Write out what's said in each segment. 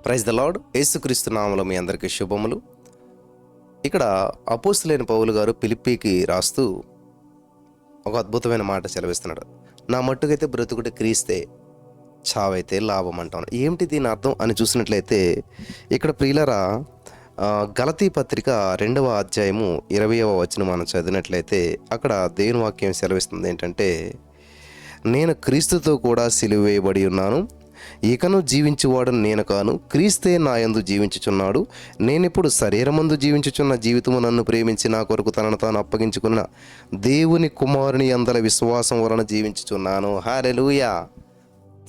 Praise the lord. యేసుక్రీస్తు నామములో మీ అందరికీ శుభములు. ఇక్కడ అపోస్తలుడైన పౌలు గారు ఫిలిప్పీకి రాస్తూ ఒక అద్భుతమైన మాట సెలవిస్తున్నాడు. నా మట్టుకైతే బ్రతుకుట క్రీస్తే, చావైతే లాభం అంటాను. ఏమిటి దీని అర్థం అని చూసినట్లయితే ఇక్కడ ప్రియులరా, గలతీ పత్రిక 2వ అధ్యాయము 20వ వచనం మనం చదివినట్లయితే అక్కడ దేవుని వాక్యం సెలవిస్తుంది ఏంటంటే, నేను క్రీస్తుతో కూడా సిలువ వేయబడి ఉన్నాను, ఇకను జీవించువాడను నేను కాను, క్రీస్తే నా యందు జీవించుచున్నాడు. నేనిప్పుడు శరీరమందు జీవించుచున్న జీవితము నన్ను ప్రేమించి నా కొరకు తనను తాను అప్పగించుకున్న దేవుని కుమారుని అందల విశ్వాసం వలన జీవించుచున్నాను. హల్లెలూయా.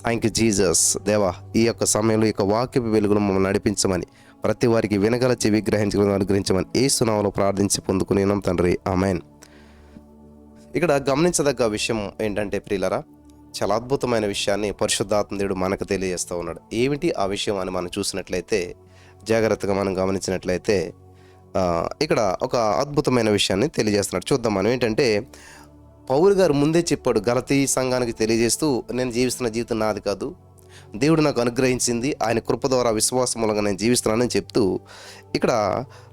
Thank you Jesus. దేవా, ఈ యొక్క సమయంలో ఈ యొక్క వాక్యపు వెలుగును మమ్మల్ని నడిపించమని, ప్రతి వారికి వినగల చెవి గ్రహించగలను అనుగ్రహించమని యేసు నామములో ప్రార్థించి పొందుకునేనాం తండ్రి, ఆమేన్. ఇక్కడ గమనించదగ్గ విషయం ఏంటంటే ప్రియులరా, చాలా అద్భుతమైన విషయాన్ని పరిశుద్ధాత్మ దేవుడు మనకు తెలియజేస్తూ ఉన్నాడు. ఏమిటి ఆ విషయం అని మనం చూసినట్లయితే, జాగ్రత్తగా మనం గమనించినట్లయితే ఇక్కడ ఒక అద్భుతమైన విషయాన్ని తెలియజేస్తున్నాడు. చూద్దాం మనం. ఏంటంటే పౌలు గారు ముందే చెప్పాడు గలతీ సంఘానికి తెలియజేస్తూ, నేను జీవిస్తున్న జీవితం నాది కాదు, దేవుడు నాకు అనుగ్రహించింది, ఆయన కృప ద్వారా విశ్వాసం మూలంగా నేను జీవిస్తున్నానని చెప్తూ, ఇక్కడ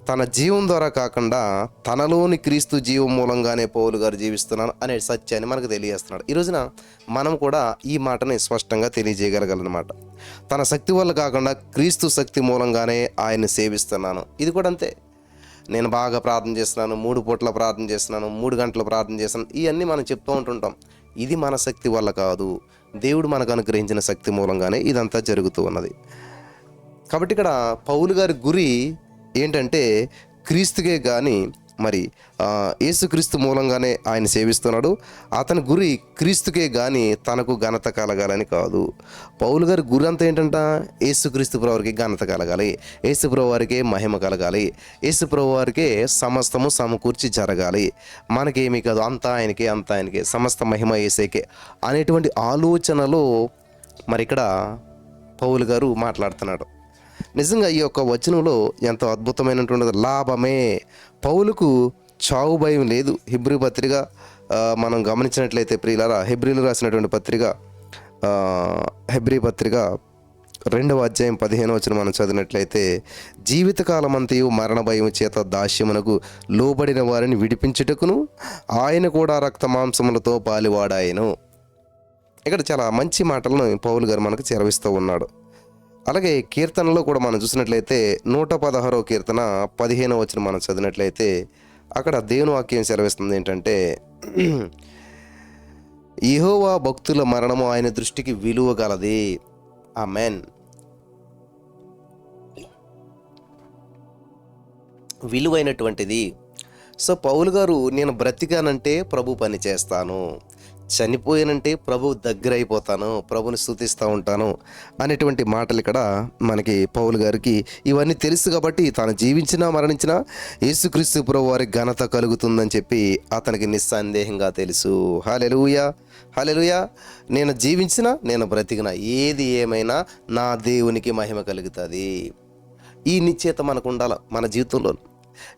తన జీవం ద్వారా కాకుండా తనలోని క్రీస్తు జీవం మూలంగానే పౌలు గారు జీవిస్తున్నాను అనే సత్యాన్ని మనకు తెలియజేస్తున్నాడు. ఈ రోజున మనం కూడా ఈ మాటని స్పష్టంగా తెలియజేయగలగలనమాట. తన శక్తి వల్ల కాకుండా క్రీస్తు శక్తి మూలంగానే ఆయన్ని సేవిస్తున్నాను. ఇది కూడా అంతే. నేను బాగా ప్రార్థన చేస్తున్నాను, 3 పూట్ల ప్రార్థన చేస్తున్నాను, 3 గంటలు ప్రార్థన చేస్తున్నాను, ఇవన్నీ మనం చెప్తూ ఉంటుంటాం. ఇది మన శక్తి వల్ల కాదు, దేవుడు మనకు అనుగ్రహించిన శక్తి మూలంగానే ఇదంతా జరుగుతూ ఉన్నది. కాబట్టి ఇక్కడ పౌలు గారి గురి ఏంటంటే క్రీస్తుకే కానీ, మరి యేసుక్రీస్తు మూలంగానే ఆయన సేవిస్తున్నాడు. అతని గురి క్రీస్తుకే కానీ తనకు ఘనత కలగాలని కాదు. పౌలు గారి గురి అంతా ఏంటంట, యేసుక్రీస్తు ప్రభువారికి ఘనత కలగాలి, యేసు ప్రభువారికే మహిమ కలగాలి, యేసు ప్రభువారికే సమస్తము సమకూర్చి జరగాలి, మనకేమీ కాదు, అంతా ఆయనకే, సమస్త మహిమ యేసేకే అనేటువంటి ఆలోచనలో మరి ఇక్కడ పౌలు గారు మాట్లాడుతున్నాడు. నిజంగా ఈ యొక్క వచనంలో ఎంతో అద్భుతమైనటువంటి లాభమే. పౌలుకు చావు భయం లేదు. హెబ్రీ పత్రిక మనం గమనించినట్లయితే ప్రియులారా, హెబ్రీలు రాసినటువంటి పత్రిక, హెబ్రీ పత్రిక 2వ అధ్యాయం 15వ వచనం మనం చదివినట్లయితే, జీవితకాలం అంతయు మరణ భయం చేత దాస్యమునకు లోబడిన వారిని విడిపించుటకును ఆయన కూడా రక్త మాంసములతో పాలివాడాయను. ఇక్కడ చాలా మంచి మాటలను పౌలు గారు మనకు చేరవిస్తూ ఉన్నాడు. అలాగే కీర్తనలో కూడా మనం చూసినట్లయితే 116వ కీర్తన 15వ వచనం మనం చదివినట్లయితే అక్కడ దేవుని వాక్యం సెలవిస్తుంది ఏంటంటే, యెహోవా భక్తుల మరణము ఆయన దృష్టికి విలువ గలది. ఆమేన్. విలువైనటువంటిది. సో పౌలు గారు, నేను బ్రతికానంటే ప్రభు పని చేస్తాను, చనిపోయానంటే ప్రభు దగ్గర అయిపోతాను, ప్రభుని స్తుతిస్తూ ఉంటాను అనేటువంటి మాటలు ఇక్కడ మనకి పౌలు గారికి ఇవన్నీ తెలుసు. కాబట్టి తాను జీవించినా మరణించినా యేసుక్రీస్తు ప్రభు వారికి ఘనత కలుగుతుందని చెప్పి అతనికి నిస్సందేహంగా తెలుసు. హల్లెలూయా, హల్లెలూయా. నేను జీవించినా నేను బ్రతికినా ఏది ఏమైనా నా దేవునికి మహిమ కలుగుతుంది. ఈ నిశ్చయత మనకు ఉండాలి మన జీవితంలో.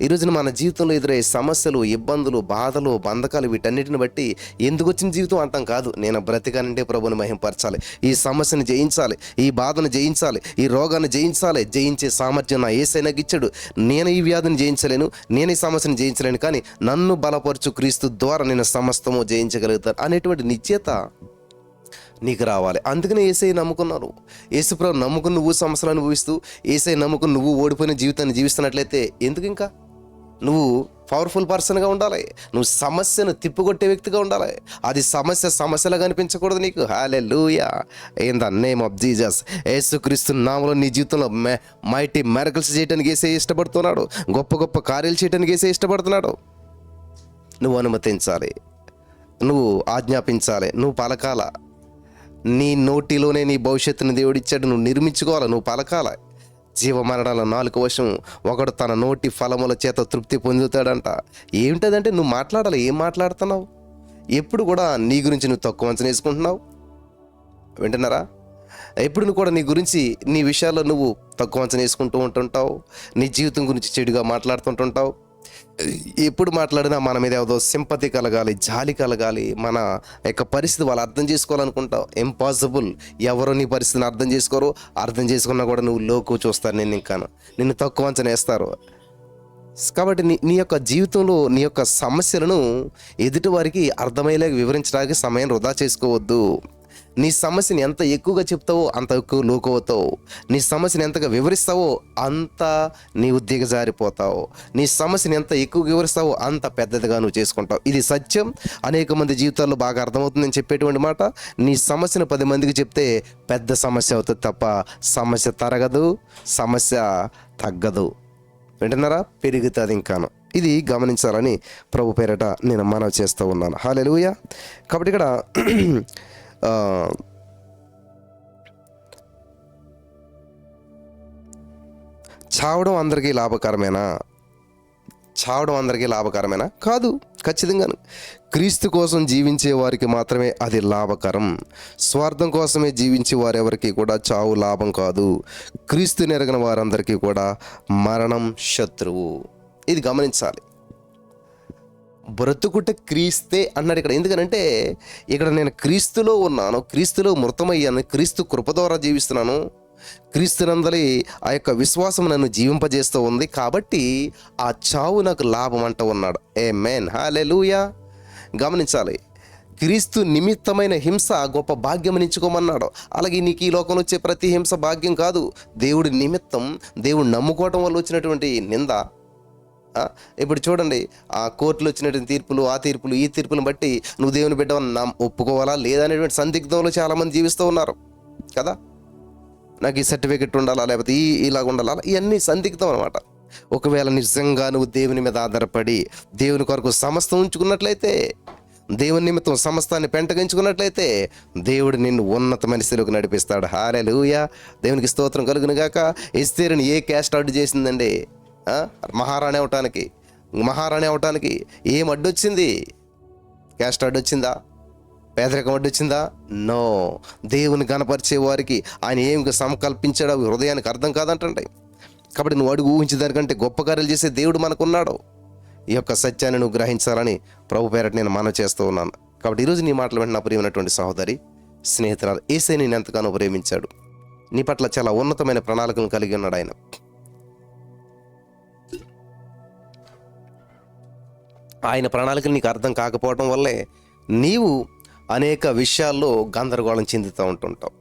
ఈ రోజున మన జీవితంలో ఎదురయ్యే సమస్యలు, ఇబ్బందులు, బాధలు, బంధకాలు, వీటన్నిటిని బట్టి ఎందుకు వచ్చిన జీవితం అంటాం కాదు. నేను బ్రతికానంటే ప్రభుని మహిమపరచాలి, ఈ సమస్యను జయించాలి, ఈ బాధను జయించాలి, ఈ రోగాన్ని జయించాలి, జయించే సామర్థ్యం నా యేసయ్య నాకు ఇచ్చాడు. నేను ఈ వ్యాధిని జయించలేను, నేను ఈ సమస్యను జయించలేను, కానీ నన్ను బలపరచు క్రీస్తు ద్వారా నేను సమస్తము జయించగలుగుతాను అనేటువంటి నిశ్చయత నీకు రావాలి. అందుకనే యేసయ్య నమ్ముకున్నారు. యేసుప్రభు నమ్ముకుని నువ్వు సమస్యలు అనుభవిస్తూ, యేసయ్య నమ్ముకుని నువ్వు ఓడిపోయిన జీవితాన్ని జీవిస్తున్నట్లయితే ఎందుకు ఇంకా? నువ్వు పవర్ఫుల్ పర్సన్గా ఉండాలి, నువ్వు సమస్యను తిప్పుకొట్టే వ్యక్తిగా ఉండాలి. అది సమస్యలాగా అనిపించకూడదు నీకు. Hallelujah. In the name of Jesus. యేసుక్రీస్తు నామములో నీ జీవితంలో మైటీ మిరకల్స్ చేయడానికి యేసయ్య ఇష్టపడుతున్నాడు, గొప్ప గొప్ప కార్యాలు చేయడానికి యేసయ్య ఇష్టపడుతున్నాడు. నువ్వు అనుమతించాలి, నువ్వు ఆజ్ఞాపించాలి, నువ్వు పలకాల. నీ నోటిలోనే నీ భవిష్యత్తుని దేవుడిచ్చాడు, నువ్వు నిర్మించుకోవాలి, నువ్వు పలకాల. జీవమరణాల 4 వశం ఒకడు తన నోటి ఫలముల చేత తృప్తి పొందుతాడంట. ఏమిటదంటే నువ్వు మాట్లాడాలి. ఏం మాట్లాడుతున్నావు? ఎప్పుడు కూడా నీ గురించి నువ్వు తక్కువ అంచనా వేసుకుంటున్నావు. వింటున్నారా? ఎప్పుడు నువ్వు కూడా నీ గురించి, నీ విషయాల్లో నువ్వు తక్కువ అంచనా వేసుకుంటూ ఉంటుంటావు, నీ జీవితం గురించి చెడుగా మాట్లాడుతుంటుంటావు. ఎప్పుడు మాట్లాడినా మన మీద ఏదో సింపతి కలగాలి, జాలి కలగాలి, మన యొక్క పరిస్థితి వాళ్ళు అర్థం చేసుకోవాలనుకుంటావు. ఇంపాసిబుల్. ఎవరో నీ పరిస్థితిని అర్థం చేసుకోరు. అర్థం చేసుకున్నా కూడా నువ్వు లోకు చూస్తారు, నిన్ను తక్కువ అంచనా వేస్తారు. కాబట్టి నీ యొక్క జీవితంలో నీ యొక్క సమస్యలను ఎదుటివారికి అర్థమయ్యేలాగా వివరించడానికి సమయం వృధా చేసుకోవద్దు. నీ సమస్యని ఎంత ఎక్కువగా చెప్తావో అంత ఎక్కువ లోకవుతావు. నీ సమస్యని ఎంతగా వివరిస్తావో అంత నీవు దిగజారిపోతావు. నీ సమస్యని ఎంత ఎక్కువ వివరిస్తావో అంత పెద్దదిగా నువ్వు చేసుకుంటావు. ఇది సత్యం. అనేక మంది జీవితాల్లో బాగా అర్థమవుతుందని చెప్పేటువంటి మాట. నీ సమస్యను 10 మందికి చెప్తే పెద్ద సమస్య అవుతుంది తప్ప సమస్య తరగదు, సమస్య తగ్గదు. వింటున్నారా? పెరుగుతుంది ఇంకాను. ఇది గమనించాలని ప్రభు పేరట నేను మనవి చేస్తూ ఉన్నాను. హల్లెలూయా. కాబట్టి ఇక్కడ చావడం అందరికీ లాభకరమేనా? కాదు, ఖచ్చితంగాను. క్రీస్తు కోసం జీవించే వారికి మాత్రమే అది లాభకరం. స్వార్థం కోసమే జీవించే వారెవరికి కూడా చావు లాభం కాదు. క్రీస్తుని ఎరగిన వారందరికీ కూడా మరణం శత్రువు. ఇది గమనించాలి. బ్రతుకుట క్రీస్తే అన్నాడు ఇక్కడ. ఎందుకనంటే ఇక్కడ నేను క్రీస్తులో ఉన్నాను, క్రీస్తులో మృతమయ్యాను, క్రీస్తు కృప ద్వారా జీవిస్తున్నాను, క్రీస్తునందలి ఆ యొక్క విశ్వాసం నన్ను జీవింపజేస్తూ ఉంది. కాబట్టి ఆ చావు నాకు లాభం అంటూ ఉన్నాడు. ఆమేన్, హల్లెలూయా. గమనించాలి. క్రీస్తు నిమిత్తమైన హింస గొప్ప భాగ్యం ఎంచుకోమన్నాడు. అలాగే నీకు ఈ లోకంలో వచ్చే ప్రతి హింస భాగ్యం కాదు. దేవుడి నిమిత్తం, దేవుడు నమ్ముకోవటం వల్ల వచ్చినటువంటి నింద. ఇప్పుడు చూడండి, ఆ కోర్టులో వచ్చినటువంటి తీర్పులు, ఆ తీర్పులు, ఈ తీర్పులను బట్టి నువ్వు దేవుని బిడ్డవని ఒప్పుకోవాలా లేదా అనేటువంటి సందిగ్ధంలో చాలామంది జీవిస్తూ ఉన్నారు కదా. నాకు ఈ సర్టిఫికెట్ ఉండాలా, లేకపోతే ఇలాగ ఉండాలా, ఇవన్నీ సందిగ్ధం అనమాట. ఒకవేళ నిజంగా నువ్వు దేవుని మీద ఆధారపడి దేవుని కొరకు సమస్తం ఉంచుకున్నట్లయితే, దేవుని నిమిత్తం సమస్తాన్ని పెంటగించుకున్నట్లయితే దేవుడు నిన్ను ఉన్నతమైన స్థితిలోకి నడిపిస్తాడు. హల్లెలూయా. దేవునికి స్తోత్రం కలుగును గాక. ఎస్తేరుని ఏ క్యాస్ట్ అడ్డు చేసిందండి? మహారాణి అవటానికి ఏం అడ్డొచ్చింది? క్యాస్ట్ అడ్డొచ్చిందా? పేదరికం అడ్డొచ్చిందా? నో. దేవుని గణపరిచే వారికి ఆయన ఏం సంకల్పించాడో హృదయానికి అర్థం కాదంటండి. కాబట్టి నువ్వు అడుగు ఊహించేదానికంటే గొప్ప కార్యాలు చేసే దేవుడు మనకున్నాడు. ఈ యొక్క సత్యాన్ని నువ్వు గ్రహించాలని ప్రభు పేరట నేను మనవి చేస్తూ ఉన్నాను. కాబట్టి ఈరోజు నీ మాటలు వెంటనే ప్రియమైనటువంటి సహోదరి, స్నేహితురాలు, యేసయ్య నేను ఎంతగానో ప్రేమించాడు. నీ పట్ల చాలా ఉన్నతమైన ప్రణాళికలను కలిగి ఉన్నాడు ఆయన. ఆయన ప్రణాళికలు నీకు అర్థం కాకపోవడం వల్లే నీవు అనేక విషయాల్లో గందరగోళం చెందుతూ ఉంటుంటావు.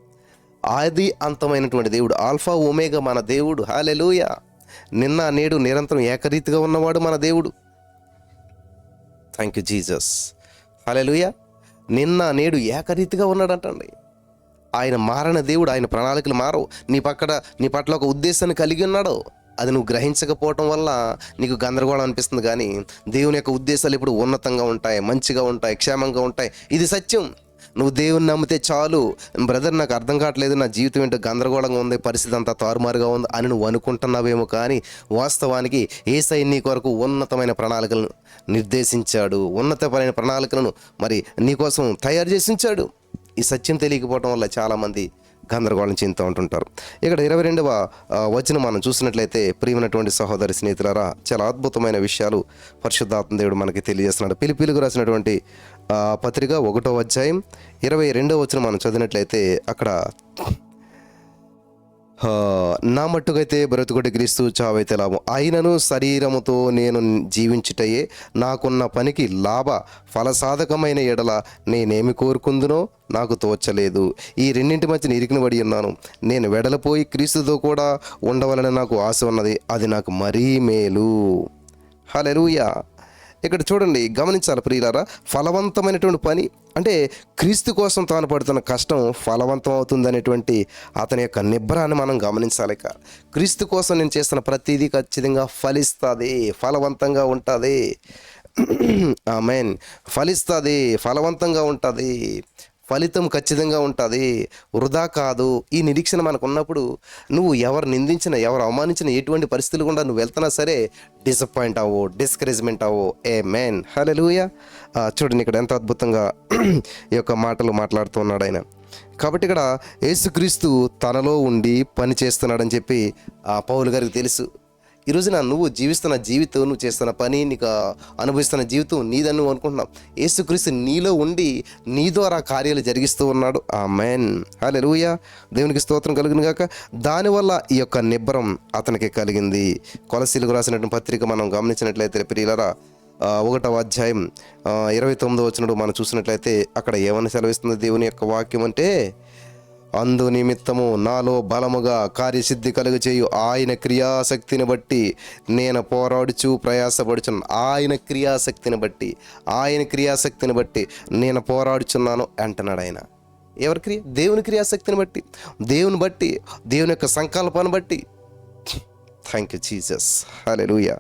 ఆది అంతమైనటువంటి దేవుడు, ఆల్ఫా ఒమేగా మన దేవుడు. హల్లెలూయా. నిన్న నేడు నిరంతరం ఏకరీతిగా ఉన్నవాడు మన దేవుడు. Thank you Jesus. హల్లెలూయా. నిన్న నేడు ఏకరీతిగా ఉన్నాడంటండి. ఆయన మారని దేవుడు. ఆయన ప్రణాళికలు మారవు. నీ పట్ల ఒక ఉద్దేశాన్ని కలిగి ఉన్నాడు. అది నువ్వు గ్రహించకపోవటం వల్ల నీకు గందరగోళం అనిపిస్తుంది. కానీ దేవుని యొక్క ఉద్దేశాలు ఇప్పుడు ఉన్నతంగా ఉంటాయి, మంచిగా ఉంటాయి, క్షేమంగా ఉంటాయి. ఇది సత్యం. నువ్వు దేవుని నమ్మితే చాలు. బ్రదర్, నాకు అర్థం కావట్లేదు, నా జీవితం ఏంటో గందరగోళంగా ఉంది, పరిస్థితి అంతా తారుమారుగా ఉంది అని నువ్వు అనుకుంటున్నావేమో. కానీ వాస్తవానికి యేసయ్య నీ కొరకు ఉన్నతమైన ప్రణాళికలను నిర్దేశించాడు. ఉన్నతమైన ప్రణాళికలను మరి నీకోసం తయారు చేసి ఉంచాడు. ఈ సత్యం తెలియకపోవడం వల్ల చాలామంది గందరగోళం చెందుతూ ఉంటుంటారు. ఇక్కడ 22వ వచనం మనం చూసినట్లయితే, ప్రియమైనటువంటి సహోదరి, స్నేహితులారా, చాలా అద్భుతమైన విషయాలు పరిశుద్ధాత్మ దేవుడు మనకి తెలియజేస్తున్నాడు. పిలిపిలకు రాసినటువంటి పత్రిక 1వ అధ్యాయం 22వ వచనం మనం చదివినట్లయితే అక్కడ, నా మట్టుకైతే బ్రతుకుటి క్రీస్తు, చావైతే లాభం. అయినను శరీరముతో నేను జీవించుటయే నాకున్న పనికి లాభ ఫలసాధకమైన ఎడల నేనేమి కోరుకుందునో నాకు తోచలేదు. ఈ రెండింటి మధ్యన ఇరికిన పడి ఉన్నాను. నేను వెడలపోయి క్రీస్తుతో కూడా ఉండవలని నాకు ఆశ ఉన్నది. అది నాకు మరీ మేలు. హల్లెలూయా. ఇక్కడ చూడండి, గమనించాలి ప్రియులారా. ఫలవంతమైనటువంటి పని అంటే క్రీస్తు కోసం తాను పడుతున్న కష్టం ఫలవంతం అవుతుందనేటువంటి అతని యొక్క నిబ్బరాన్ని మనం గమనించాలి. క్రీస్తు కోసం నేను చేస్తున్న ప్రతిదీ ఖచ్చితంగా ఫలిస్తుంది, ఫలవంతంగా ఉంటుంది. ఆమేన్. ఫలిస్తుంది, ఫలవంతంగా ఉంటుంది, ఫలితం ఖచ్చితంగా ఉంటుంది, వృధా కాదు. ఈ నిరీక్షణ మనకు ఉన్నప్పుడు నువ్వు ఎవరు నిందించిన, ఎవరు అవమానించిన, ఎటువంటి పరిస్థితులు కూడా నువ్వు వెళ్తున్నా సరే డిసప్పాయింట్ అవ్వవు, డిస్కరేజ్మెంట్ అవ్వవు. ఆమేన్, హల్లెలూయా. చూడండి ఇక్కడ ఎంత అద్భుతంగా ఈ యొక్క మాటలు మాట్లాడుతున్నాడు ఆయన. కాబట్టి ఇక్కడ యేసుక్రీస్తు తనలో ఉండి పని చేస్తున్నాడని చెప్పి పౌలు గారికి తెలుసు. ఈ రోజున నువ్వు జీవిస్తున్న జీవితం, నువ్వు చేస్తున్న పని, నీకు అనుభవిస్తున్న జీవితం నీదని నువ్వు అనుకుంటున్నావు. యేసుక్రీస్తు నీలో ఉండి నీ ద్వారా కార్యాలు జరిగిస్తూ ఉన్నాడు. ఆమేన్, హల్లెలూయా. దేవునికి స్తోత్రం కలుగును గాక. దానివల్ల ఈ యొక్క నిబ్బరం అతనికి కలిగింది. కొలసీలకు రాసినటువంటి పత్రిక మనం గమనించినట్లయితే ప్రియులారా, 1వ అధ్యాయం 29వ వచనం మనం చూసినట్లయితే అక్కడ ఏమని సెలవిస్తుంది దేవుని యొక్క వాక్యం అంటే, అందు నిమిత్తము నాలో బలముగా కార్యసిద్ధి కలుగచేయు ఆయన క్రియాశక్తిని బట్టి నేను పోరాడుచు ప్రయాసపడుచున్నాను. ఆయన క్రియాశక్తిని బట్టి నేను పోరాడుచున్నాను అంటున్నాడు ఆయన. ఎవరి క్రియ? దేవుని క్రియాశక్తిని బట్టి, దేవుని యొక్క సంకల్పాన్ని బట్టి. Thank you Jesus, hallelujah.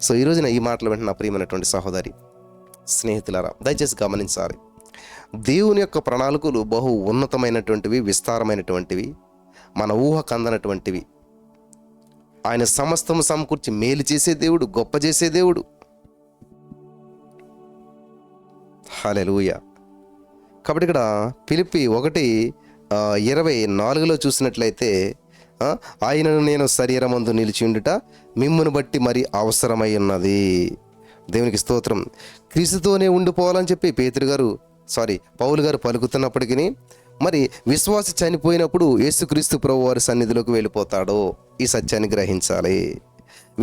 So ఈ రోజున ఈ మాటలు వెంటనే నా ప్రియమైనటువంటి సహోదరి స్నేహితులారా, దయచేసి గమనించాలి. దేవుని యొక్క ప్రణాళికలు బహు ఉన్నతమైనటువంటివి, విస్తారమైనటువంటివి, మన ఊహకు అందనటువంటివి. ఆయన సమస్తము సమకూర్చి మేలు చేసే దేవుడు, గొప్ప చేసే దేవుడు. హల్లెలూయా. కాబట్టి ఇక్కడ ఫిలిప్పీ 1:24 చూసినట్లయితే, ఆయనను నేను శరీరమందు నిలిచి ఉండుట మిమ్మును బట్టి మరి అవసరమై ఉన్నది. దేవునికి స్తోత్రం. క్రీస్తుతోనే ఉండిపోవాలని చెప్పి పౌలు గారు పలుకుతున్నప్పటికీ, మరి విశ్వాసి చనిపోయినప్పుడు యేసుక్రీస్తు ప్రభు వారి సన్నిధిలోకి వెళ్ళిపోతాడో ఈ సత్యాన్ని గ్రహించాలి.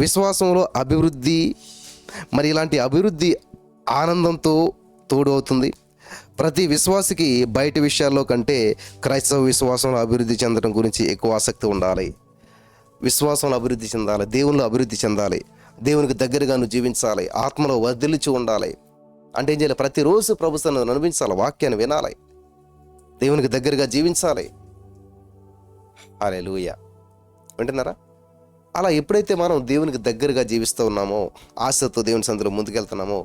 విశ్వాసంలో అభివృద్ధి, మరి ఇలాంటి అభివృద్ధి ఆనందంతో తోడవుతుంది. ప్రతి విశ్వాసికి బయట విషయాల్లో కంటే క్రైస్తవ విశ్వాసంలో అభివృద్ధి చెందడం గురించి ఎక్కువ ఆసక్తి ఉండాలి. విశ్వాసంలో అభివృద్ధి చెందాలి, దేవునిలో అభివృద్ధి చెందాలి, దేవునికి దగ్గరగా నువ్వు జీవించాలి, ఆత్మలో వర్ధిల్లుచు ఉండాలి. అంటే ఏం చేయాలి? ప్రతిరోజు ప్రభు సన్నిధిని అనుభవించాలి, వాక్యాన్ని వినాలి, దేవునికి దగ్గరగా జీవించాలి. హల్లెలూయా. వింటున్నారా? అలా ఎప్పుడైతే మనం దేవునికి దగ్గరగా జీవిస్తూ ఉన్నామో, ఆశతో దేవుని సన్నిధిలో ముందుకెళ్తున్నామో,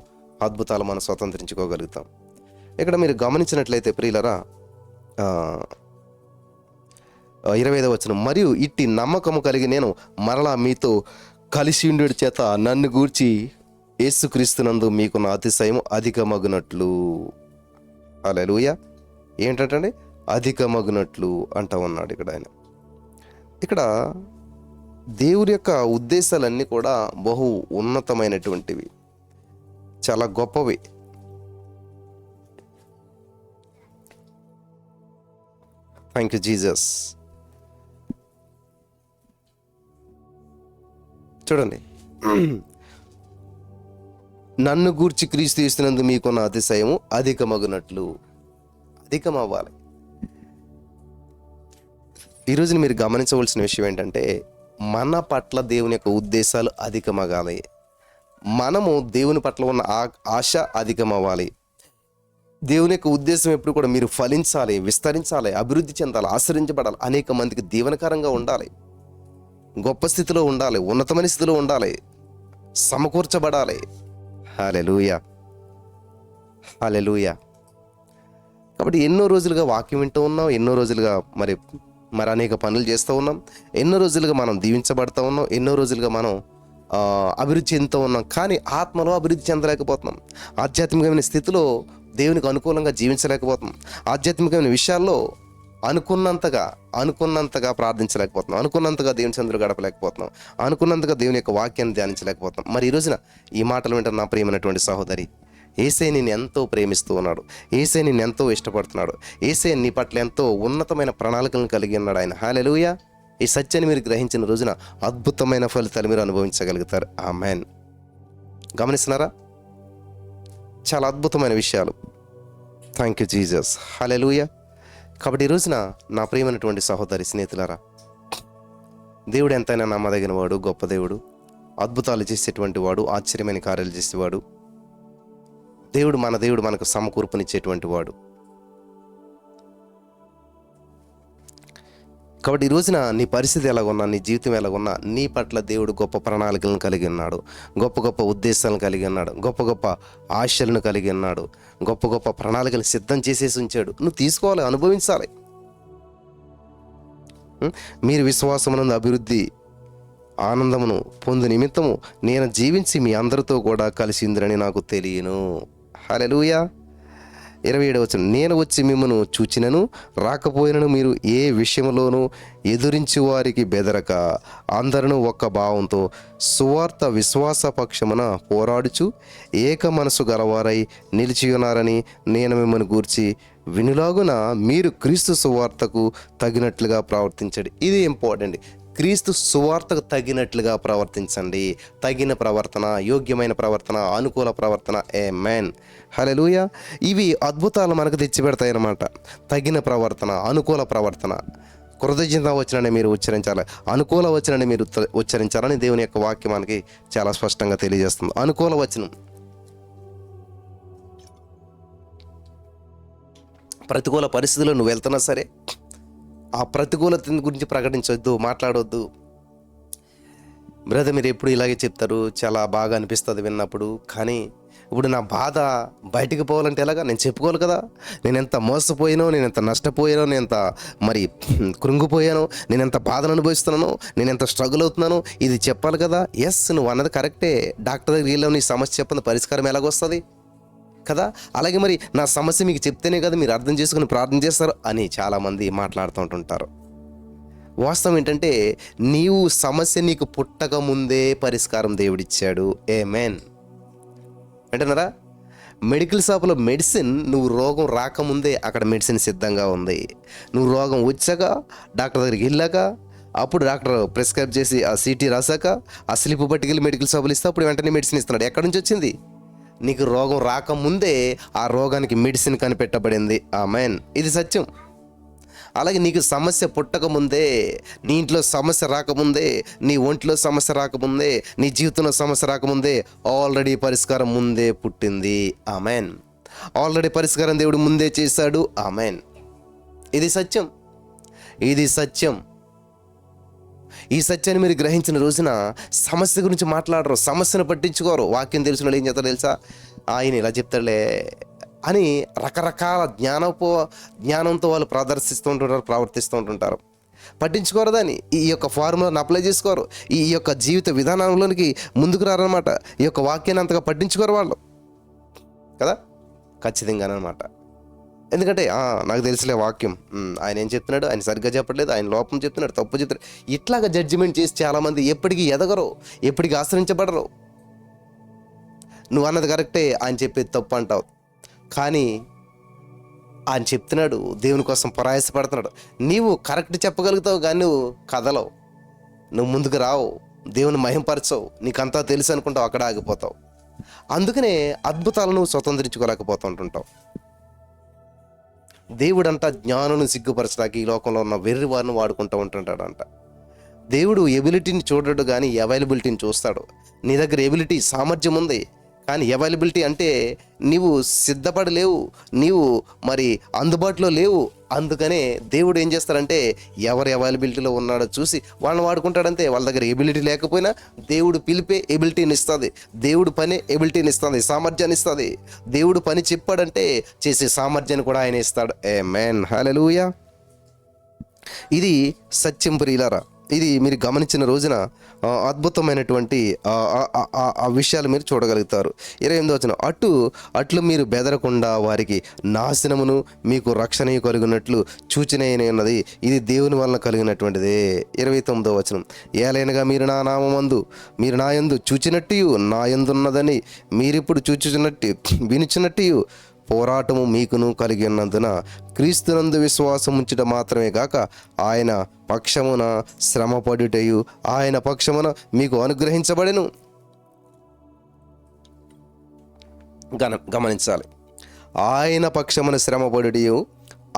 అద్భుతాలు మనం స్వతంత్రించుకోగలుగుతాం. ఇక్కడ మీరు గమనించినట్లయితే ప్రియులరా, 25వ వచనం, మరియు ఇట్టి నమ్మకము కలిగి నేను మరలా మీతో కలిసి ఉండుట చేత నన్ను గూర్చి యేసుక్రీస్తునందు మీకున్న అతిశయము అధికమగునట్లు. హల్లెలూయా. ఏంటంటే అధికమగునట్లు అంటా ఉన్నాడు ఇక్కడ ఆయన. ఇక్కడ దేవుడి యొక్క ఉద్దేశాలన్నీ కూడా బహు ఉన్నతమైనటువంటివి, చాలా గొప్పవి. Thank you Jesus. చూడండి, నన్ను గూర్చి క్రీస్తు యేసునందు మీకున్న అతిశయము అధికమగునట్లు. అధికమవ్వాలి. ఈరోజు మీరు గమనించవలసిన విషయం ఏంటంటే, మన పట్ల దేవుని యొక్క ఉద్దేశాలు అధికమగాలి. మనము దేవుని పట్ల ఉన్న ఆశ అధికమవ్వాలి. దేవుని యొక్క ఉద్దేశం ఎప్పుడు కూడా మీరు ఫలించాలి, విస్తరించాలి, అభివృద్ధి చెందాలి, ఆశ్రయించబడాలి, అనేక మందికి దీవెనకరంగా ఉండాలి, గొప్ప స్థితిలో ఉండాలి, ఉన్నతమైన స్థితిలో ఉండాలి, సమకూర్చబడాలి. హల్లెలూయా, హల్లెలూయా. కాబట్టి ఎన్నో రోజులుగా వాక్యం వింటూ ఉన్నాం, ఎన్నో రోజులుగా మరి అనేక పనులు చేస్తూ ఉన్నాం, ఎన్నో రోజులుగా మనం దీవించబడుతూ ఉన్నాం, ఎన్నో రోజులుగా మనం అభివృద్ధి చెందుతూ ఉన్నాం. కానీ ఆత్మలో అభివృద్ధి చెందలేకపోతున్నాం. ఆధ్యాత్మికమైన స్థితిలో దేవునికి అనుకూలంగా జీవించలేకపోతున్నాం. ఆధ్యాత్మికమైన విషయాల్లో అనుకున్నంతగా ప్రార్థించలేకపోతున్నాం, అనుకున్నంతగా దేవుని సన్నిధిలో గడపలేకపోతున్నాం, అనుకున్నంతగా దేవుని యొక్క వాక్యాన్ని ధ్యానించలేకపోతున్నాం. మరి ఈ రోజున ఈ మాటలు వింటున్న నా ప్రియమైనటువంటి సహోదరి, యేసయ్య నిన్ను ఎంతో ప్రేమిస్తూ ఉన్నాడు, యేసయ్య నిన్ను ఎంతో ఇష్టపడుతున్నాడు, యేసయ్య నీ పట్ల ఎంతో ఉన్నతమైన ప్రణాళికలను కలిగి ఉన్నాడు ఆయన. హల్లెలూయా. ఈ సత్యాన్ని మీరు గ్రహించిన రోజున అద్భుతమైన ఫలితాలు మీరు అనుభవించగలుగుతారు. ఆమేన్. గమనిస్తున్నారా? చాలా అద్భుతమైన విషయాలు. థ్యాంక్ యూ జీసస్, హల్లెలూయా. కాబట్టి ఈ రోజున నా ప్రియమైనటువంటి సహోదరి స్నేహితులారా, దేవుడు ఎంతైనా నమ్మదగిన వాడు, గొప్ప దేవుడు, అద్భుతాలు చేసేటువంటి వాడు, ఆశ్చర్యమైన కార్యాలు చేసేవాడు దేవుడు. మన దేవుడు మనకు సమకూర్పునిచ్చేటువంటి వాడు. కాబట్టి ఈ రోజున నీ పరిస్థితి ఎలాగున్నా, నీ జీవితం ఎలాగున్నా, నీ పట్ల దేవుడు గొప్ప ప్రణాళికలను కలిగి ఉన్నాడు, గొప్ప గొప్ప ఉద్దేశాలను కలిగి ఉన్నాడు, గొప్ప గొప్ప ఆశలను కలిగి ఉన్నాడు, గొప్ప గొప్ప ప్రణాళికలు సిద్ధం చేసేసి ఉంచాడు. నువ్వు తీసుకోవాలి, అనుభవించాలి. మీరు విశ్వాసమునందు అభివృద్ధి ఆనందమును పొందు నిమిత్తము నేను జీవించి మీ అందరితో కూడా కలిసి ఉందని నాకు తెలియను. హల్లెలూయా. 27వ వచనం, నేను వచ్చి మిమ్మను చూచినను రాకపోయినను మీరు ఏ విషయంలోనూ ఎదురించి వారికి బెదరక అందరూ ఒక్క భావంతో సువార్త విశ్వాస పక్షమున పోరాడుచు ఏక మనసు గలవారై నిలిచి ఉన్నారని నేను మిమ్మల్ని గూర్చి వినులాగున మీరు క్రీస్తు సువార్తకు తగినట్లుగా ప్రవర్తించండి. ఇది ఇంపార్టెంట్. క్రీస్తు సువార్తకు తగినట్లుగా ప్రవర్తించండి. తగిన ప్రవర్తన, యోగ్యమైన ప్రవర్తన, అనుకూల ప్రవర్తన. ఆమేన్, హల్లెలూయా. ఇవి అద్భుతాలు మనకు తెచ్చిపెడతాయి అన్నమాట. తగిన ప్రవర్తన, అనుకూల ప్రవర్తన. కృతజ్ఞత వచనాన్ని మీరు ఉచ్చరించాలి, అనుకూల వచనాన్ని మీరు ఉచ్చరించాలని దేవుని యొక్క వాక్యం మనకి చాలా స్పష్టంగా తెలియజేస్తుంది. అనుకూల వచనం, ప్రతికూల పరిస్థితుల్లో నువ్వు వెళ్తున్నా సరే ఆ ప్రతికూలత గురించి ప్రకటించొద్దు, మాట్లాడొద్దు. బ్రదర్ మీరు ఎప్పుడు ఇలాగే చెప్తారు, చాలా బాగా అనిపిస్తుంది విన్నప్పుడు, కానీ ఇప్పుడు నా బాధ బయటికి పోవాలంటే ఎలాగా? నేను చెప్పుకోవాలి కదా. నేను ఎంత మోసపోయానో, నేను ఎంత నష్టపోయానో, నేను ఎంత మరి కృంగిపోయానో, నేను ఎంత బాధను అనుభవిస్తున్నానో, నేను ఎంత స్ట్రగుల్ అవుతున్నానో ఇది చెప్పాలి కదా. ఎస్, నువ్వు అన్నది కరెక్టే. డాక్టర్ దగ్గరికి వెళ్ళావు, నీ సమస్య చెప్పండి, పరిష్కారం ఎలాగొస్తుంది కదా. అలాగే మరి నా సమస్య మీకు చెప్తేనే కదా మీరు అర్థం చేసుకుని ప్రార్థన చేస్తారు అని చాలామంది మాట్లాడుతూ ఉంటుంటారు. వాస్తవం ఏంటంటే నీవు సమస్య నీకు పుట్టక ముందే పరిష్కారం దేవుడిచ్చాడు. ఆమేన్ అంటున్నారా? మెడికల్ షాప్లో మెడిసిన్ నువ్వు రోగం రాకముందే అక్కడ మెడిసిన్ సిద్ధంగా ఉంది. నువ్వు రోగం వచ్చాక డాక్టర్ దగ్గరికి వెళ్ళాక అప్పుడు డాక్టర్ ప్రిస్క్రైబ్ చేసి ఆ సీటీ రాశాక ఆ స్లిప్ పట్టుకెళ్ళి మెడికల్ షాపులు ఇస్తే అప్పుడు వెంటనే మెడిసిన్ ఇస్తున్నాడు. ఎక్కడి నుంచి వచ్చింది? నీకు రోగం రాకముందే ఆ రోగానికి మెడిసిన్ కనిపెట్టబడింది. ఆమేన్, ఇది సత్యం. అలాగే నీకు సమస్య పుట్టకముందే, నీ ఇంట్లో సమస్య రాకముందే, నీ ఒంట్లో సమస్య రాకముందే, నీ జీవితంలో సమస్య రాకముందే ఆల్రెడీ పరిష్కారం ముందే పుట్టింది. ఆమేన్, ఆల్రెడీ పరిష్కారం దేవుడు ముందే చేశాడు. ఆమేన్, ఇది సత్యం, ఇది సత్యం. ఈ సత్యాన్ని మీరు గ్రహించిన రోజున సమస్య గురించి మాట్లాడరు, సమస్యను పట్టించుకోరు. వాక్యం తెలిసిన వాళ్ళు ఏం చేస్తారో తెలుసా? ఆయన ఇలా చెప్తాడులే అని రకరకాల జ్ఞానంతో వాళ్ళు ప్రదర్శిస్తూ ఉంటుంటారు, ప్రవర్తిస్తూ ఉంటుంటారు. పట్టించుకోరు దాన్ని. ఈ యొక్క ఫార్ములాను అప్లై చేసుకోరు, ఈ యొక్క జీవిత విధానంలోనికి ముందుకు రారనమాట. ఈ యొక్క వాక్యాన్ని అంతగా పట్టించుకోరు వాళ్ళు కదా. ఖచ్చితంగానమాట. ఎందుకంటే నాకు తెలిసిలే వాక్యం, ఆయన ఏం చెప్తున్నాడు, ఆయన సరిగ్గా చెప్పట్లేదు, ఆయన లోపం చెప్తున్నాడు, తప్పు చెప్తున్నాడు, ఇట్లాగా జడ్జిమెంట్ చేసి చాలామంది ఎప్పటికీ ఎదగరు, ఎప్పటికీ ఆశ్రయించబడరు. నువ్వు అన్నది కరెక్టే, ఆయన చెప్పేది తప్పు అంటావు, కానీ ఆయన చెప్తున్నాడు, దేవుని కోసం ప్రయాసపడుతున్నాడు. నీవు కరెక్ట్ చెప్పగలుగుతావు కానీ నువ్వు కదలవు, నువ్వు ముందుకు రావు, దేవుని మహింపరచవు, నీకంతా తెలుసు అనుకుంటావు, అక్కడ ఆగిపోతావు. అందుకనే అద్భుతాలను స్వతంత్రించుకోలేకపోతుంటుంటావు. దేవుడంట జ్ఞానులను సిగ్గుపరచడానికి ఈ లోకంలో ఉన్న వెర్రి వారిని వాడుకుంటూ ఉంటుంటాడంట. దేవుడు ఎబిలిటీని చూడడు కానీ అవైలబిలిటీని చూస్తాడు. నీ దగ్గర ఎబిలిటీ, సామర్థ్యం ఉంది, కానీ అవైలబిలిటీ అంటే నీవు సిద్ధపడలేవు, నీవు మరి అందుబాటులో లేవు. అందుకనే దేవుడు ఏం చేస్తాడంటే ఎవరి అవైలబిలిటీలో ఉన్నాడో చూసి వాళ్ళని వాడుకుంటాడంతే. వాళ్ళ దగ్గర ఎబిలిటీ లేకపోయినా దేవుడు పిలిపే ఎబిలిటీని ఇస్తుంది, దేవుడు పని ఎబిలిటీని ఇస్తుంది, సామర్థ్యాన్ని ఇస్తుంది. దేవుడు పని చెప్పాడంటే చేసే సామర్థ్యాన్ని కూడా ఆయన ఇస్తాడు. ఆమేన్, హల్లెలూయా. ఇది సత్యం ప్రియులారా. ఇది మీరు గమనించిన రోజున అద్భుతమైనటువంటి ఆ విషయాలు మీరు చూడగలుగుతారు. 28వ వచనం, అట్లు మీరు బెదరకుండా వారికి నాశనమును మీకు రక్షణ కలిగినట్లు సూచన ఉన్నది, ఇది దేవుని వలన కలిగినటువంటిదే. 29వ వచనం, ఏలైనగా మీరు నా నామమందు మీరు నా యందు చూచినట్టు నా యందున్నదని మీరిప్పుడు చూచుచున్నట్టు వినుచున్నట్టు పోరాటము మీకును కలిగి ఉన్నందున క్రీస్తునందు విశ్వాసం ఉంచడం మాత్రమే కాక ఆయన పక్షమున శ్రమపడుటయు ఆయన పక్షమున మీకు అనుగ్రహించబడెను. గమనించాలి, ఆయన పక్షమున శ్రమపడుటయు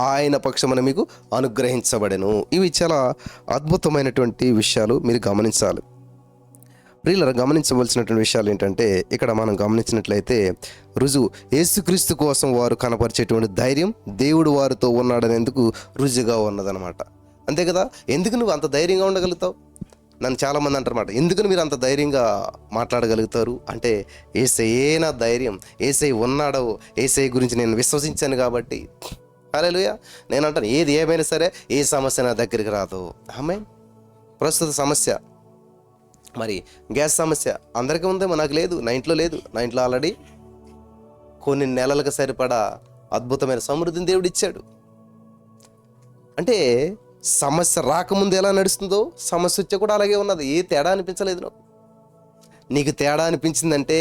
ఆయన పక్షమున మీకు అనుగ్రహించబడెను. ఇవి చాలా అద్భుతమైనటువంటి విషయాలు, మీరు గమనించాలి. ప్రియులారా, గమనించవలసినటువంటి విషయాలు ఏంటంటే ఇక్కడ మనం గమనించినట్లయితే రుజువు, యేసుక్రీస్తు కోసం వారు కనపరిచేటువంటి ధైర్యం దేవుడు వారితో ఉన్నాడనేందుకు రుజువుగా ఉన్నదనమాట. అంతే కదా. ఎందుకు నువ్వు అంత ధైర్యంగా ఉండగలుగుతావు? నన్ను చాలామంది అంటారన్నమాట, ఎందుకని మీరు అంత ధైర్యంగా మాట్లాడగలుగుతారు అంటే, యేసయ్యే నా ధైర్యం, యేసయ్య ఉన్నాడు, యేసయ్య గురించి నేను విశ్వసించాను కాబట్టి. హల్లెలూయా. నేను అంటాను, ఏది ఏమైనా సరే ఏ సమస్య నా దగ్గరికి రాదు. ఆమేన్. ప్రస్తుత సమస్య మరి గ్యాస్ సమస్య అందరికీ ఉందేమో, నాకు లేదు, నా ఇంట్లో లేదు. నా ఇంట్లో ఆల్రెడీ కొన్ని నెలలకు సరిపడా అద్భుతమైన సమృద్ధిని దేవుడు ఇచ్చాడు. అంటే సమస్య రాకముందు ఎలా నడుస్తుందో సమస్య వచ్చే కూడా అలాగే ఉన్నది. ఏ తేడా అనిపించలేదు నాకు. నీకు తేడా అనిపించిందంటే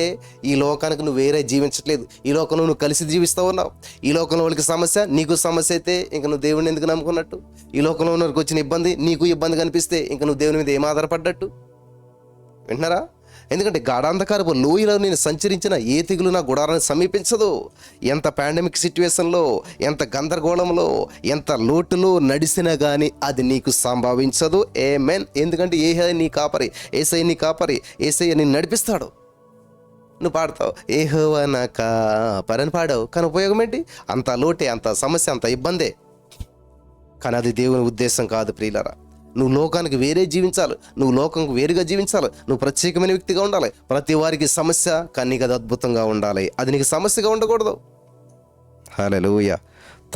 ఈ లోకానికి నువ్వు వేరే జీవించట్లేదు. ఈ లోకంలో నువ్వు కలిసి జీవిస్తూ ఉన్నావు. ఈ లోకంలో వాళ్ళకి సమస్య, నీకు సమస్య అయితే ఇంక నువ్వు దేవుడిని ఎందుకు నమ్ముకున్నట్టు? ఈ లోకంలో ఉన్నవారికి వచ్చిన ఇబ్బంది నీకు ఇబ్బంది కనిపిస్తే ఇంక నువ్వు దేవుని మీద ఏం ఆధారపడ్డట్టు? వింటున్నారా? ఎందుకంటే గాఢాంధకారపు లోయలో నేను సంచరించిన ఏ తెగులు నా గుడారాన్ని సమీపించదు. ఎంత పాండమిక్ సిచ్యువేషన్లో, ఎంత గందరగోళంలో, ఎంత లోటులో నడిసినా కానీ అది నీకు సంభవించదు. ఆమేన్. ఎందుకంటే ఏసయ్య నీ కాపరి, ఏసయ్య నీ కాపరి, ఏసయ్య నిన్ను నడిపిస్తాడు. నువ్వు పాడతావు యెహోవా నా కాపరి అని పాడావు, కానీ ఉపయోగం ఏంటి? అంత లోటే, అంత సమస్య, అంత ఇబ్బందే. కానీ అది దేవుని ఉద్దేశం కాదు ప్రియులారా. నువ్వు లోకానికి వేరే జీవించాలి, నువ్వు లోకంకు వేరుగా జీవించాలి, నువ్వు ప్రత్యేకమైన వ్యక్తిగా ఉండాలి. ప్రతి వారికి సమస్య, కానీ నీకు అది అద్భుతంగా ఉండాలి. అది నీకు సమస్యగా ఉండకూడదు. Hallelujah,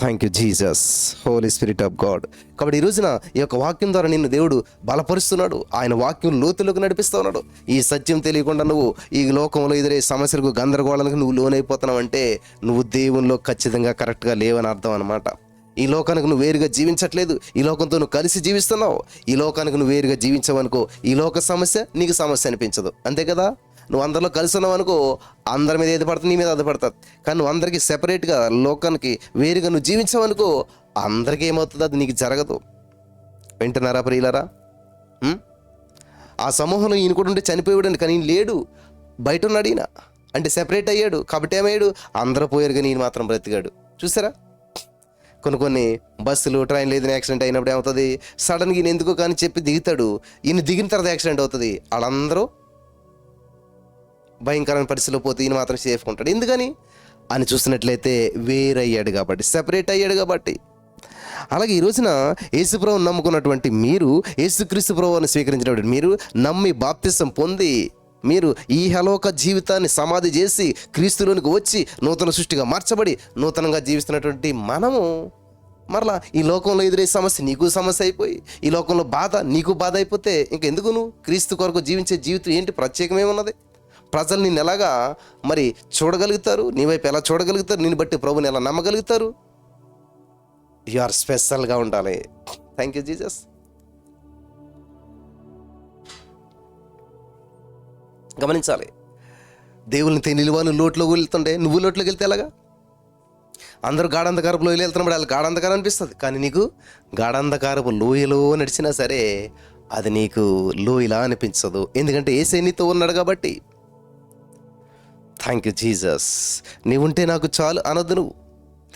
thank you Jesus, Holy Spirit of God. కాబట్టి ఈ రోజున ఈ యొక్క వాక్యం ద్వారా నిన్ను దేవుడు బలపరుస్తున్నాడు. ఆయన వాక్యం లోతులోకి నడిపిస్తూ ఉన్నాడు. ఈ సత్యం తెలియకుండా నువ్వు ఈ లోకంలో ఎదురే సమస్యలకు, గందరగోళానికి నువ్వు లోనైపోతున్నావు అంటే నువ్వు దేవునిలో ఖచ్చితంగా కరెక్ట్గా లేవని అర్థం అనమాట. ఈ లోకానికి నువ్వు వేరుగా జీవించట్లేదు. ఈ లోకంతో నువ్వు కలిసి జీవిస్తున్నావు. ఈ లోకానికి నువ్వు వేరుగా జీవించవనుకో ఈ లోక సమస్య నీకు సమస్య అనిపించదు. అంతే కదా? నువ్వు అందరిలో కలిసి ఉన్నావు అనుకో, అందరి మీద ఏది పడుతుంది, నీ మీద అది పడుతుంది. కానీ నువ్వు అందరికీ సెపరేట్గా, లోకానికి వేరుగా నువ్వు జీవించావనుకో అందరికీ ఏమవుతుంది? అది నీకు జరగదు. వింటున్నారా ప్రియులారా? ఆ సమూహంలో ఈయన కూడా ఉంటే చనిపోయాడండి, కానీ ఈయన లేడు, బయట ఉన్నాడు. ఈయన అంటే సెపరేట్ అయ్యాడు. కాబట్టి ఏమయ్యాడు? అందరూ పోయారు కానీ ఈయన మాత్రం బ్రతికాడు. చూసారా? కొన్ని బస్సులు, ట్రైన్లు ఏదైనా యాక్సిడెంట్ అయినప్పుడు ఏమవుతుంది? సడన్గా ఈయన ఎందుకో కానీ చెప్పి దిగుతాడు. ఈయన దిగిన తర్వాత యాక్సిడెంట్ అవుతుంది. వాళ్ళందరూ భయంకరమైన పరిస్థితిలో పోతే ఈయన మాత్రం సేఫ్గా ఉంటాడు. ఎందుకని అని చూసినట్లయితే వేరయ్యాడు కాబట్టి, సెపరేట్ అయ్యాడు కాబట్టి. అలాగే ఈ రోజున యేసుప్రభువుని నమ్ముకున్నటువంటి మీరు, యేసుక్రీస్తు ప్రభువుని స్వీకరించినటువంటి మీరు, నమ్మి బాప్తిసం పొంది మీరు ఈ హలోక జీవితాన్ని సమాధి చేసి క్రీస్తులోనికి వచ్చి నూతన సృష్టిగా మార్చబడి నూతనంగా జీవిస్తున్నటువంటి మనము మరలా ఈ లోకంలో ఎదురే సమస్య నీకు సమస్య అయిపోయి, ఈ లోకంలో బాధ నీకు బాధ అయిపోతే ఇంకెందుకు నువ్వు క్రీస్తు కొరకు జీవించే జీవితం ఏంటి? ప్రత్యేకమేమున్నది? ప్రజలు నిన్ను ఎలాగా మరి చూడగలుగుతారు? నీ వైపు ఎలా చూడగలుగుతారు? నిన్ను బట్టి ప్రభుని ఎలా నమ్మగలుగుతారు? యు ఆర్ స్పెషల్గా ఉండాలి. Thank you Jesus. గమనించాలి, దేవుని నిలువను లోటులోకి వెళ్తుంటే నువ్వు లోటులోకి వెళ్తే ఎలాగా? అందరూ గాఢాంధకారపు లోయలో వెళ్తున్నప్పుడు వాళ్ళకి గాఢాంధకారం అనిపిస్తుంది, కానీ నీకు గాఢాంధకారపు లోయలో నడిచినా సరే అది నీకు లోయలా అనిపించదు. ఎందుకంటే యేసయ్య నీతో ఉన్నాడు కాబట్టి. Thank you Jesus. నీవుంటే నాకు చాలు అనొద్దు నువ్వు.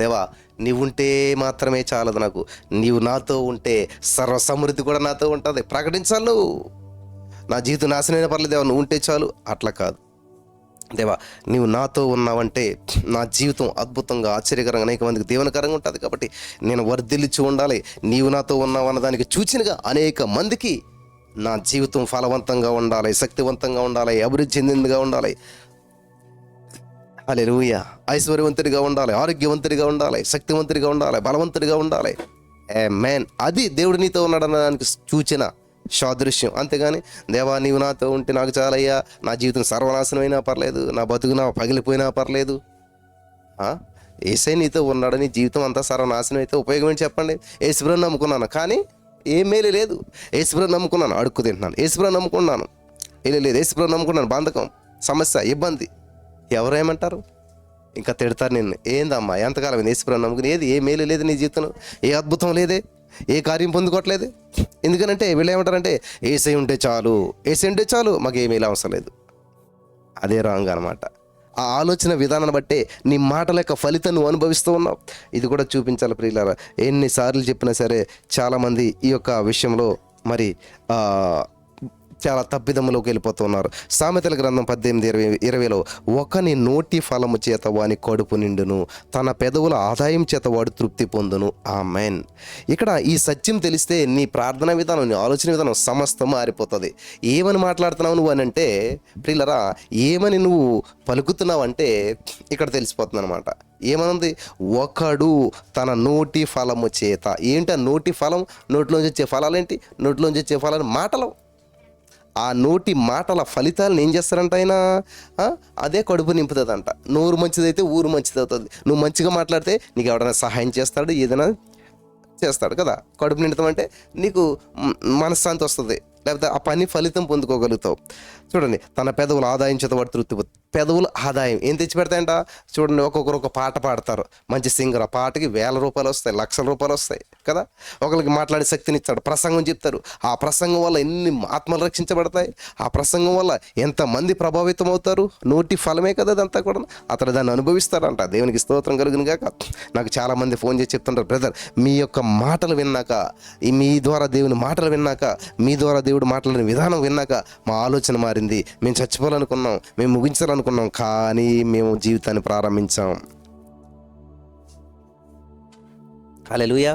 దేవా నీవుంటే మాత్రమే చాలదు నాకు, నీవు నాతో ఉంటే సర్వ సమృద్ధి కూడా నాతో ఉంటుంది. ప్రకటించాలి నువ్వు. నా జీవితం నాశనమైన పర్లేదు దేవా, నువ్వు ఉంటే చాలు. అట్లా కాదు దేవా, నీవు నాతో ఉన్నావంటే నా జీవితం అద్భుతంగా, ఆశ్చర్యకరంగా, అనేక మందికి దీవెనకరంగా ఉంటుంది. కాబట్టి నేను వర్ధిల్లిచి ఉండాలి. నీవు నాతో ఉన్నావు అన్నదానికి సూచనగా అనేక మందికి నా జీవితం ఫలవంతంగా ఉండాలి, శక్తివంతంగా ఉండాలి, అభివృద్ధి చెందిందిగా ఉండాలి. హల్లెలూయా. ఐశ్వర్యవంతుడిగా ఉండాలి, ఆరోగ్యవంతుడిగా ఉండాలి, శక్తివంతుడిగా ఉండాలి, బలవంతుడిగా ఉండాలి. ఆమేన్. అది దేవుడు నీతో ఉన్నాడన్నదానికి సూచన, సాదృశ్యం. అంతేగాని దేవా నీవు నాతో ఉంటే నాకు చాలయ్యా, నా జీవితం సర్వనాశనం అయినా పర్లేదు, నా బతుకు నా పగిలిపోయినా పర్లేదు. యేసయ్య నీతో ఉన్నాడని జీవితం అంతా సర్వనాశనం అయితే ఉపయోగం ఏంటి చెప్పండి? యేసుప్రభువుని నమ్ముకున్నాను కానీ ఏం మేలు లేదు. యేసుప్రభువుని నమ్ముకున్నాను, అడుక్కు తింటున్నాను. యేసుప్రభువుని నమ్ముకున్నాను, లేదు. యేసుప్రభువుని నమ్ముకున్నాను, బంధకం, సమస్య, ఇబ్బంది. ఎవరేమంటారు? ఇంకా తిడతారు నిన్ను. ఏందమ్మా ఎంతకాలం యేసుప్రభువుని నమ్ముకుని ఏది? ఏ మేలు లేదు నీ జీవితంలో, ఏ అద్భుతం లేదే, ఏ కార్యం పొందుకోవట్లేదు. ఎందుకనంటే వీళ్ళు ఏమంటారంటే యేసయ్య ఉంటే చాలు, యేసయ్య ఉంటే చాలు, మాకు ఏమీ అవసరం లేదు. అదే రాంగ్ అనమాట. ఆ ఆలోచన విధానాన్ని బట్టే నీ మాటల యొక్క ఫలితం నువ్వు అనుభవిస్తూ ఉన్నావు. ఇది కూడా చూపించాలి ప్రియులారా. ఎన్నిసార్లు చెప్పినా సరే చాలామంది ఈ యొక్క విషయంలో మరి చాలా తప్పిదములోకి వెళ్ళిపోతున్నారు. సామెతల గ్రంథం 18:20 ఒకని నోటి ఫలము చేత వాని కడుపు నిండును, తన పెదవుల ఆదాయం చేత వాడు తృప్తి పొందును. ఆమేన్. ఇక్కడ ఈ సత్యం తెలిస్తే నీ ప్రార్థన విధానం, నీ ఆలోచన విధానం సమస్తం మారిపోతుంది. ఏమని మాట్లాడుతున్నావు నువ్వు అని అంటే ప్రియులరా, ఏమని నువ్వు పలుకుతున్నావు అంటే ఇక్కడ తెలిసిపోతుంది అనమాట. ఏమనుంది? ఒకడు తన నోటి ఫలము చేత. ఏంటి ఆ నోటి ఫలం? నోటిలోంచి వచ్చే ఫలాలేంటి? నోటిలోంచి వచ్చే ఫలాలు మాటలు. ఆ నోటి మాటల ఫలితాలను ఏం చేస్తారంట ఆయన? అదే కడుపు నింపుతుందంట. నోరు మంచిదైతే ఊరు మంచిది అవుతుంది. నువ్వు మంచిగా మాట్లాడితే నీకు ఎవడైనా సహాయం చేస్తాడు, ఏదైనా చేస్తాడు కదా. కడుపు నిండుతాం అంటే నీకు మనశ్శాంతి వస్తుంది, లేకపోతే ఆ పని ఫలితం పొందుకోగలుగుతావు. చూడండి, తన పెదవులు ఆదాయం చేత వాడు తృప్తి. పెదవుల ఆదాయం ఏం తెచ్చి పెడతాయంట? చూడండి, ఒక్కొక్కరు ఒక పాట పాడతారు, మంచి సింగర్, ఆ పాటకి ₹1,000 వస్తాయి, ₹1,00,000 వస్తాయి కదా. ఒకరికి మాట్లాడే శక్తిని ఇస్తాడు, ప్రసంగం చెప్తారు, ఆ ప్రసంగం వల్ల ఎన్ని ఆత్మలు రక్షించబడతాయి, ఆ ప్రసంగం వల్ల ఎంతమంది ప్రభావితం అవుతారు. నోటి ఫలమే కదా అదంతా కూడా. అతడు దాన్ని అనుభవిస్తాడంట. దేవునికి స్తోత్రం కలుగును గాక. నాకు చాలామంది ఫోన్ చేసి చెప్తుంటారు, బ్రదర్ మీ యొక్క మాటలు విన్నాక, మీ ద్వారా దేవుని మాటలు విన్నాక, మీ ద్వారా దేవుడు మాట్లాడిన విధానం విన్నాక మా ఆలోచన మారింది. మేము చచ్చిపోవాలనుకున్నాం, మేము ముగించాలనుకున్నాం, కానీ మేము జీవితాన్ని ప్రారంభించాం. హల్లెలూయా.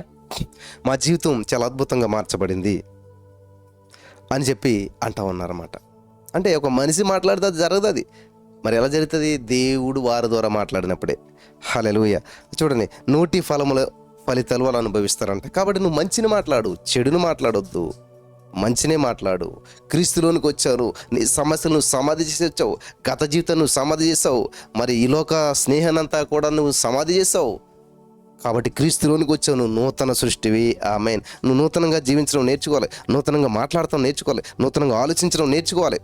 మా జీవితం చాలా అద్భుతంగా మార్చబడింది అని చెప్పి అంటా ఉన్నారన్నమాట. అంటే ఒక మనిషి మాట్లాడితే అది జరగదు. అది మరి ఎలా జరుగుతుంది? దేవుడు వారి ద్వారా మాట్లాడినప్పుడే. హల్లెలూయా. చూడండి, నోటి ఫలితాలు వాళ్ళు అనుభవిస్తారంట. కాబట్టి నువ్వు మంచిని మాట్లాడు, చెడును మాట్లాడొద్దు. మంచినే మాట్లాడు. క్రీస్తులోనికి వచ్చావు, నీ సమస్యలను సమాధి చేసి వచ్చావు, గత జీవితం నువ్వు సమాధి చేసావు, మరి ఈ లోక స్నేహానంతా కూడా నువ్వు సమాధి చేసావు. కాబట్టి క్రీస్తులోనికి వచ్చావు, నువ్వు నూతన సృష్టివి. ఆమేన్. నువ్వు నూతనంగా జీవించడం నేర్చుకోవాలి, నూతనంగా మాట్లాడటం నేర్చుకోవాలి, నూతనంగా ఆలోచించడం నేర్చుకోవాలి.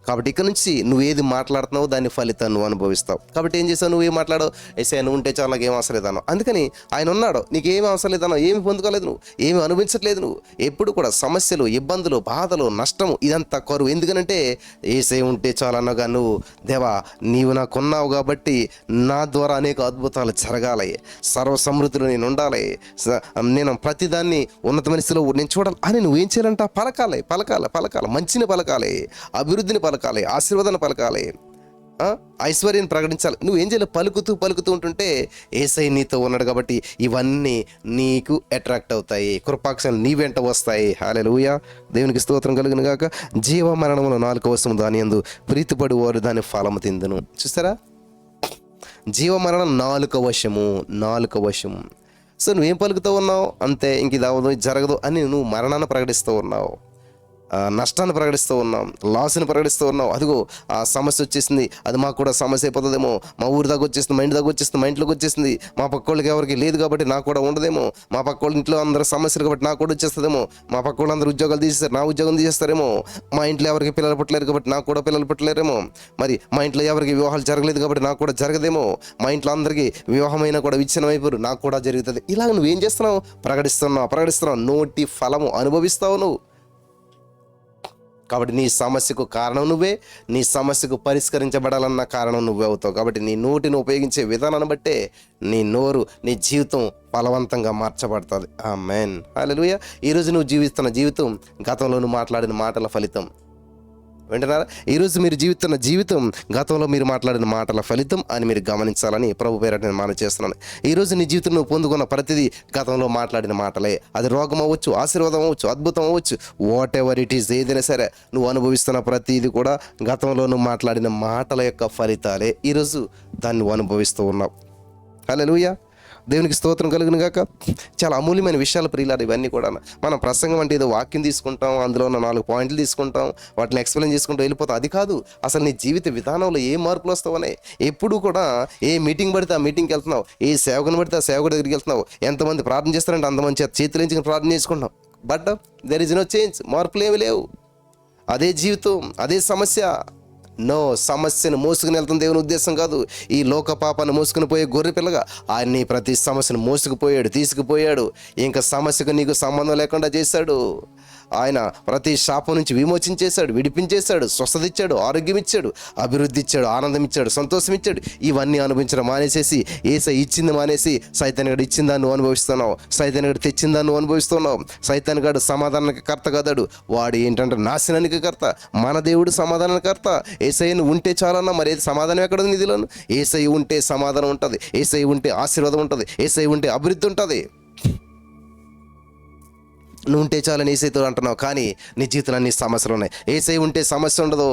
కాబట్టి ఇక్కడ నుంచి నువ్వు ఏది మాట్లాడుతున్నావో దాని ఫలితాన్ని నువ్వు అనుభవిస్తావు. కాబట్టి ఏం చేసావు? నువ్వు ఏం మాట్లాడవు? ఎస్ఐ నువ్వు ఉంటే చాలా ఏం అవసరం లేదన్నావు. అందుకని ఆయన ఉన్నాడు, నీకేం అవసరం లేదన్నావు, ఏమి పొందుకోలేదు, నువ్వు ఏమి అనుభవించట్లేదు. నువ్వు ఎప్పుడు కూడా సమస్యలు, ఇబ్బందులు, బాధలు, నష్టము ఇదంతా కరువు. ఎందుకనంటే ఏసై ఉంటే చాలన్నగా నువ్వు, దేవా నీవు నాకున్నావు కాబట్టి నా ద్వారా అనేక అద్భుతాలు జరగాలి, సర్వసమృద్ధిలో నేను ఉండాలి, నేను ప్రతిదాన్ని ఉన్నతమైన స్థితిలో నేను చూడాలి అని నువ్వేం చేయాలంట? పలకాలి, పలకాలి, పలకాలి, మంచిని పలకాలి, అభివృద్ధిని పలకాలి, ఆశీర్వాదాన్ని పలకాలి, ఐశ్వర్యాన్ని ప్రకటించాలి. నువ్వేం చేయాలి? పలుకుతూ ఉంటుంటే యేసయ్య నీతో ఉన్నాడు కాబట్టి ఇవన్నీ నీకు అట్రాక్ట్ అవుతాయి, కృపాక్షలు నీ వెంట వస్తాయి. హల్లెలూయా. దేవునికి స్తోత్రం కలుగును గాక. జీవ మరణముల 4 వశము దాని యందు ప్రీతిపడి వారు దాని ఫలము తిందును. చూస్తారా? జీవ మరణం 4 వశము. సో నువ్వేం పలుకుతూ ఉన్నావు? అంతే, ఇంక ఇది అవ్వదు, ఇది జరగదు అని నువ్వు మరణాన్ని ప్రకటిస్తూ ఉన్నావు, నష్టాన్ని ప్రకటిస్తూ ఉన్నాం, లాస్ని ప్రకటిస్తూ ఉన్నాం. అదిగో ఆ సమస్య వచ్చేసింది, అది మాకు కూడా సమస్య అయిపోతుందేమో, మా ఊరి దాకా వచ్చేస్తుంది, మా ఇంటి దాకా వచ్చేస్తుంది, మా ఇంట్లోకి వచ్చేసింది, మా పక్క వాళ్ళకి ఎవరికి లేదు కాబట్టి నాకు కూడా ఉండదేమో, మా పక్క వాళ్ళ ఇంట్లో అందరూ సమస్యలు కాబట్టి నాకు కూడా వచ్చేస్తుందేమో, మా పక్క వాళ్ళు అందరూ ఉద్యోగాలు తీసేస్తారు, నా ఉద్యోగం తీసేస్తారేమో, మా ఇంట్లో ఎవరికి పిల్లలు పుట్టలేరు కాబట్టి నాకు కూడా పిల్లలు పుట్టలేరేమో, మరి మా ఇంట్లో ఎవరికి వివాహాలు జరగలేదు కాబట్టి నాకు కూడా జరగదేమో, మా ఇంట్లో అందరికీ వివాహమైనా కూడా విచ్ఛిన్నం అయిపోరు, నాకు కూడా జరుగుతుంది. ఇలా నువ్వేం చేస్తున్నావు? ప్రకటిస్తున్నావు. నోటి ఫలము అనుభవిస్తావు నువ్వు. కాబట్టి నీ సమస్యకు కారణం నువ్వే, నీ సమస్యకు పరిష్కరించబడాలన్న కారణం నువ్వే అవుతావు. కాబట్టి నీ నోటిని ఉపయోగించే విధానాన్ని బట్టే నీ నోరు, నీ జీవితం ఫలవంతంగా మార్చబడుతుంది. ఆమేన్. హల్లెలూయా. ఈరోజు నువ్వు జీవిస్తున్న జీవితం గతంలో నువ్వు మాట్లాడిన మాటల ఫలితం. వింటున్నారా? ఈరోజు మీరు జీవిస్తున్న జీవితం గతంలో మీరు మాట్లాడిన మాటల ఫలితం అని మీరు గమనించాలని ప్రభు పేరట నేను మనవి చేస్తున్నాను. ఈరోజు నీ జీవితం నువ్వు పొందుకున్న ప్రతిదీ గతంలో మాట్లాడిన మాటలే. అది రోగం అవ్వచ్చు, ఆశీర్వాదం అవ్వచ్చు, అద్భుతం అవ్వచ్చు, వాట్ ఎవర్ ఇట్ ఈస్, ఏదైనా సరే నువ్వు అనుభవిస్తున్న ప్రతిదీ కూడా గతంలో నువ్వు మాట్లాడిన మాటల యొక్క ఫలితాలే. ఈరోజు దాన్ని నువ్వు అనుభవిస్తూ ఉన్నావు. హల్లెలూయా. దేవునికి స్తోత్రం కలుగును గాక. చాలా అమూల్యమైన విషయాలు ప్రియులారు ఇవన్నీ కూడా. మనం ప్రసంగం అంటే ఏదో వాక్యం తీసుకుంటాం, అందులో ఉన్న 4 పాయింట్లు తీసుకుంటాం, వాటిని ఎక్స్ప్లెయిన్ చేసుకుంటూ వెళ్ళిపోతాం. అది కాదు, అసలు నీ జీవిత విధానంలో ఏ మార్పులు వస్తావనే. ఎప్పుడు కూడా ఏ మీటింగ్ పడితే ఆ మీటింగ్కి వెళ్తున్నావు, ఏ సేవకుని పడితే ఆ సేవకుడి దగ్గరికి వెళ్తున్నావు, ఎంతమంది ప్రార్థన చేస్తారంటే అంతమంది చేతులు ఎంచుకుని ప్రార్థన చేసుకుంటాం. But there is no change. మార్పులు ఏమి లేవు. అదే జీవితం, అదే సమస్య. నో, సమస్యను మోసుకుని వెళ్తుంది దేవుని ఉద్దేశం కాదు. ఈ లోక పాపాన్ని మోసుకుని పోయే గొర్రె పిల్లగా ఆయన ప్రతి సమస్యను మోసుకుపోయాడు, తీసుకుపోయాడు. ఇంకా సమస్యకు నీకు సంబంధం లేకుండా చేశాడు. ఆయన ప్రతి శాపం నుంచి విమోచించేశాడు, విడిపించేశాడు, స్వస్థత ఇచ్చాడు, ఆరోగ్యం ఇచ్చాడు, అభివృద్ధి ఇచ్చాడు, ఆనందం ఇచ్చాడు, సంతోషం ఇచ్చాడు. ఇవన్నీ అనుభవించడం మానేసేసి యేసయ్య ఇచ్చింది మానేసి సైతానుగాడు ఇచ్చిందాన్ని నువ్వు అనుభవిస్తున్నావు, సైతానుగాడు తెచ్చిందాన్ని నువ్వు అనుభవిస్తున్నావు. సైతానుగాడు సమాధానానికి కర్త కాదాడు, వాడు ఏంటంటే నాశనానికి కర్త. మన దేవుడు సమాధానానికి కర్త. యేసయ్యను ఉంటే చాలన్నా మరి సమాధానం ఎక్కడ ఉంది నిధిలోను? యేసయ్య ఉంటే సమాధానం ఉంటుంది, యేసయ్య ఉంటే ఆశీర్వాదం ఉంటుంది, యేసయ్య ఉంటే అభివృద్ధి ఉంటుంది. నువ్వు ఉంటే చాలని యేసయ్యతో అంటున్నావు, కానీ నీ జీవితంలో అన్ని సమస్యలు ఉన్నాయి. యేసయ్య ఉంటే సమస్య ఉండదు.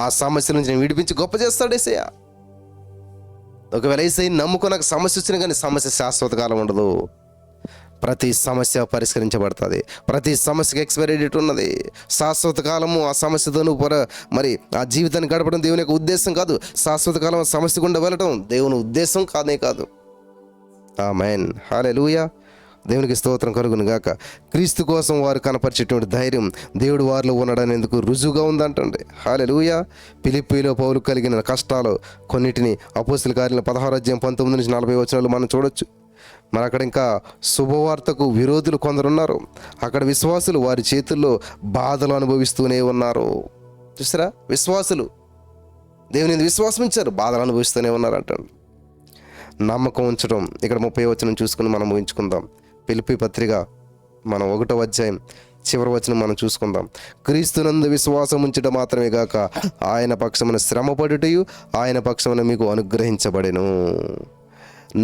ఆ సమస్య నుంచి నేను విడిపించి గొప్ప చేస్తాడు యేసయ్య. ఒకవేళ యేసయ్యని నమ్ముకో నాకు సమస్య వచ్చినా కానీ సమస్య శాశ్వత కాలం ఉండదు. ప్రతి సమస్య పరిష్కరించబడుతుంది. ప్రతి సమస్యకి ఎక్స్పైరీ డేట్ ఉన్నది. శాశ్వత కాలము ఆ సమస్యతో నువ్వు మరి ఆ జీవితాన్ని గడపడం దేవుని యొక్క ఉద్దేశం కాదు. శాశ్వత కాలం సమస్య గుండా వెళ్ళటం దేవుని ఉద్దేశం కానే కాదు. ఆమేన్, హల్లెలూయా. దేవునికి స్తోత్రం కలుగును గాక. క్రీస్తు కోసం వారు కనపరిచేటువంటి ధైర్యం దేవుడు వారిలో ఉండడానికి రుజువుగా ఉందంటండి. హల్లెలూయా. ఫిలిప్పీలో పౌలు కలిగిన కష్టాలు కొన్నిటిని అపోస్తలుల కార్యాలు 16:19-40 మనం చూడొచ్చు. మరి అక్కడ ఇంకా శుభవార్తకు విరోధులు కొందరున్నారు. అక్కడ విశ్వాసులు వారి చేతుల్లో బాధలు అనుభవిస్తూనే ఉన్నారు. చూసారా, విశ్వాసులు దేవుని విశ్వాసం ఇచ్చారు, బాధలు అనుభవిస్తూనే ఉన్నారు అంటాడు. నమ్మకం ఉంచడం. ఇక్కడ 30వ వచనం చూసుకుని మనం ముగించుకుందాం. ఫిలిప్పీ పత్రిక మనం 1వ అధ్యాయం చివరి వచనం మనం చూసుకుందాం. క్రీస్తునందు విశ్వాసం ఉంచడం మాత్రమే గాక ఆయన పక్షమున శ్రమపడుటయు ఆయన పక్షమున మీకు అనుగ్రహించబడెను.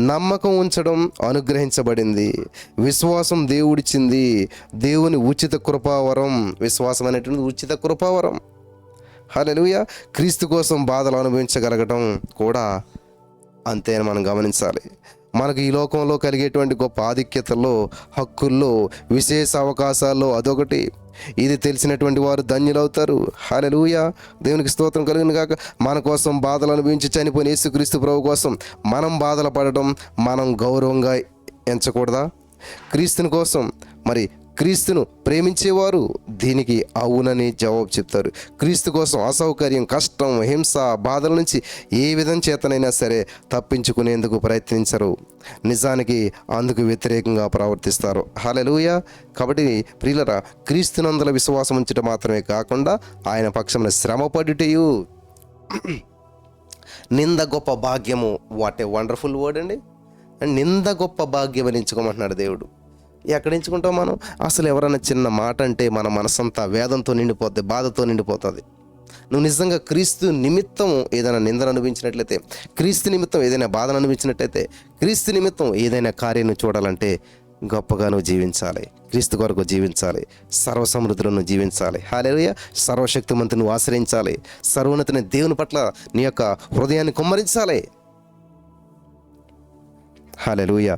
నమ్మకం ఉంచడం అనుగ్రహించబడింది. విశ్వాసం దేవుడిచ్చింది. దేవుని ఉచిత కృపావరం. విశ్వాసం అనేటువంటి ఉచిత కృపావరం. హల్లెలూయా. క్రీస్తు కోసం బాధలు అనుభవించగలగటం కూడా అంతే అని మనం గమనించాలి. మనకు ఈ లోకంలో కలిగేటువంటి గొప్ప ఆధిక్యతల్లో, హక్కుల్లో, విశేష అవకాశాల్లో అదొకటి. ఇది తెలిసినటువంటి వారు ధన్యులవుతారు. హల్లెలూయా. దేవునికి స్తోత్రం కలుగును గాక. మన కోసం బాధలు అనుభవించి చనిపోయిన యేసుక్రీస్తు ప్రభు కోసం మనం బాధలు పడడం మనం గౌరవంగా ఎంచకూడదా? క్రీస్తుని కోసం మరి క్రీస్తును ప్రేమించేవారు దీనికి అవునని జవాబు చెప్తారు. క్రీస్తు కోసం అసౌకర్యం, కష్టం, హింస, బాధల నుంచి ఏ విధం చేతనైనా సరే తప్పించుకునేందుకు ప్రయత్నించరు. నిజానికి అందుకు వ్యతిరేకంగా ప్రవర్తిస్తారు. హల్లెలూయా. కాబట్టి ప్రియులరా, క్రీస్తునందుల విశ్వాసం ఉంచడం మాత్రమే కాకుండా ఆయన పక్షమున శ్రమపడుటయు. నింద గొప్ప భాగ్యము. వాట్ ఏ వండర్ఫుల్ వర్డ్ అండి. నింద గొప్ప భాగ్యం అని ఎంచుకోమంటున్నాడు దేవుడు. ఎక్కడ ఎంచుకుంటాం మనం? అసలు ఎవరైనా చిన్న మాట అంటే మన మనసంతా వేదంతో నిండిపోద్ది, బాధతో నిండిపోతుంది. నువ్వు నిజంగా క్రీస్తు నిమిత్తం ఏదైనా నిందను అనుభవించినట్లయితే, క్రీస్తు నిమిత్తం ఏదైనా బాధను అనుభవించినట్లయితే, క్రీస్తు నిమిత్తం ఏదైనా కార్యాన్ని చూడాలంటే గొప్పగా నువ్వు జీవించాలి. క్రీస్తు కొరకు జీవించాలి. సర్వసమృద్ధులను జీవించాలి. హల్లెలూయా. సర్వశక్తిమంతుని నువ్వు ఆశ్రయించాలి. సర్వోన్నతుని దేవుని పట్ల నీ యొక్క హృదయాన్ని కుమ్మరించాలి. హల్లెలూయా.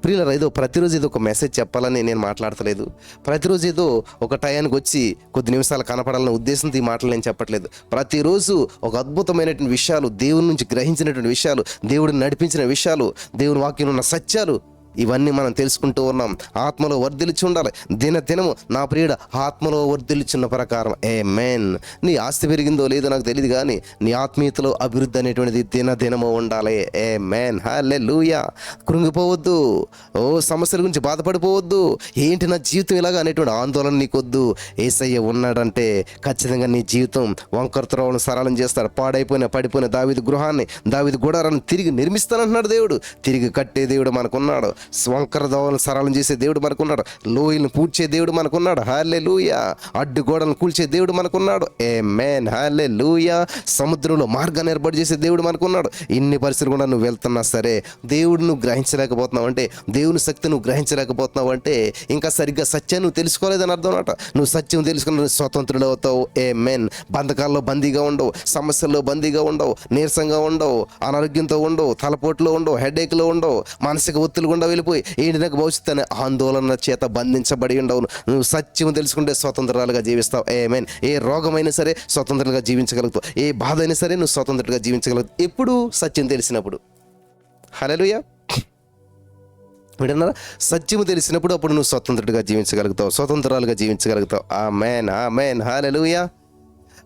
ప్రియులారా, ఏదో ప్రతిరోజు ఏదో ఒక మెసేజ్ చెప్పాలని నేను మాట్లాడతలేదు. ప్రతిరోజు ఏదో ఒక టయానికి వచ్చి కొద్ది నిమిషాలు కనపడాలనే ఉద్దేశంతో ఈ మాటలు నేను చెప్పట్లేదు. ప్రతిరోజు ఒక అద్భుతమైనటువంటి విషయాలు, దేవుని నుంచి గ్రహించినటువంటి విషయాలు, దేవుడిని నడిపించిన విషయాలు, దేవుని వాక్యంలో ఉన్న సత్యాలు, ఇవన్నీ మనం తెలుసుకుంటూ ఉన్నాం. ఆత్మలో వర్ధిల్చి ఉండాలి. దినదినము నా ప్రియుడ ఆత్మలో వర్ధిల్చున్న ప్రకారం. ఆమేన్. నీ ఆస్తి పెరిగిందో లేదో నాకు తెలియదు, కానీ నీ ఆత్మీయతలో అభివృద్ధి అనేటువంటిది దినదినము ఉండాలి. ఆమేన్, హల్లెలూయా. కృంగిపోవద్దు. సమస్యల గురించి బాధపడిపోవద్దు. ఏంటి నా జీవితం ఇలాగా అనేటువంటి ఆందోళన నీకొద్దు. యేసయ్య ఉన్నాడంటే ఖచ్చితంగా నీ జీవితం వంకర త్రోవను సరళం చేస్తాడు. పడిపోయిన దావీదు గృహాన్ని, దావీదు గుడారాన్ని తిరిగి నిర్మిస్తానంటున్నాడు దేవుడు. తిరిగి కట్టే దేవుడు మనకున్నాడు. వంకర దోవలను సరళం చేసే దేవుడు మనకున్నాడు. లోయలను పూడ్చే దేవుడు మనకున్నాడు. హల్లెలూయా. అడ్డు గోడలను కూల్చే దేవుడు మనకున్నాడు. ఆమేన్, హల్లెలూయా. సముద్రంలో మార్గాన్ని ఏర్పాటు చేసే దేవుడు మనకున్నాడు. ఇన్ని పరిస్థితులు కూడా నువ్వు వెళ్తున్నా సరే దేవుడు నువ్వు గ్రహించలేకపోతున్నావు అంటే, దేవుని శక్తి నువ్వు గ్రహించలేకపోతున్నావు అంటే ఇంకా సరిగ్గా సత్యాన్ని నువ్వు తెలుసుకోలేదని అర్థం అన్నమాట. నువ్వు సత్యం తెలుసుకున్న స్వతంత్రుడు అవుతావు. ఆమేన్. బంధకాల్లో బందీగా ఉండవు, సమస్యల్లో బందీగా ఉండవు, నీరసంగా ఉండవు, అనారోగ్యంతో ఉండవు, తలపోటులో ఉండవు, హెడేక్లో ఉండవు, మానసిక ఒత్తిడి గుండా వెళ్ళిపోయి ఏంటి నాకు భవిష్యత్తు అనే ఆందోళన చేత బంధించబడి ఉండవు. నువ్వు సత్యం తెలుసుకుంటే స్వతంత్రాలుగా జీవిస్తావు. ఆమేన్. ఏ రోగమైనా సరే స్వతంత్రంగా జీవించగలుగుతావు. ఏ బాధ అయినా సరే నువ్వు స్వతంత్రంగా జీవించగలుగుతావు. ఎప్పుడు? సత్యం తెలిసినప్పుడు. హల్లెలూయా. వింటున్నారా? సత్యము తెలిసినప్పుడు అప్పుడు నువ్వు స్వతంత్రుడిగా జీవించగలుగుతావు, స్వతంత్రాలుగా జీవించగలుగుతావు. ఆమేన్, ఆమేన్, హల్లెలూయా.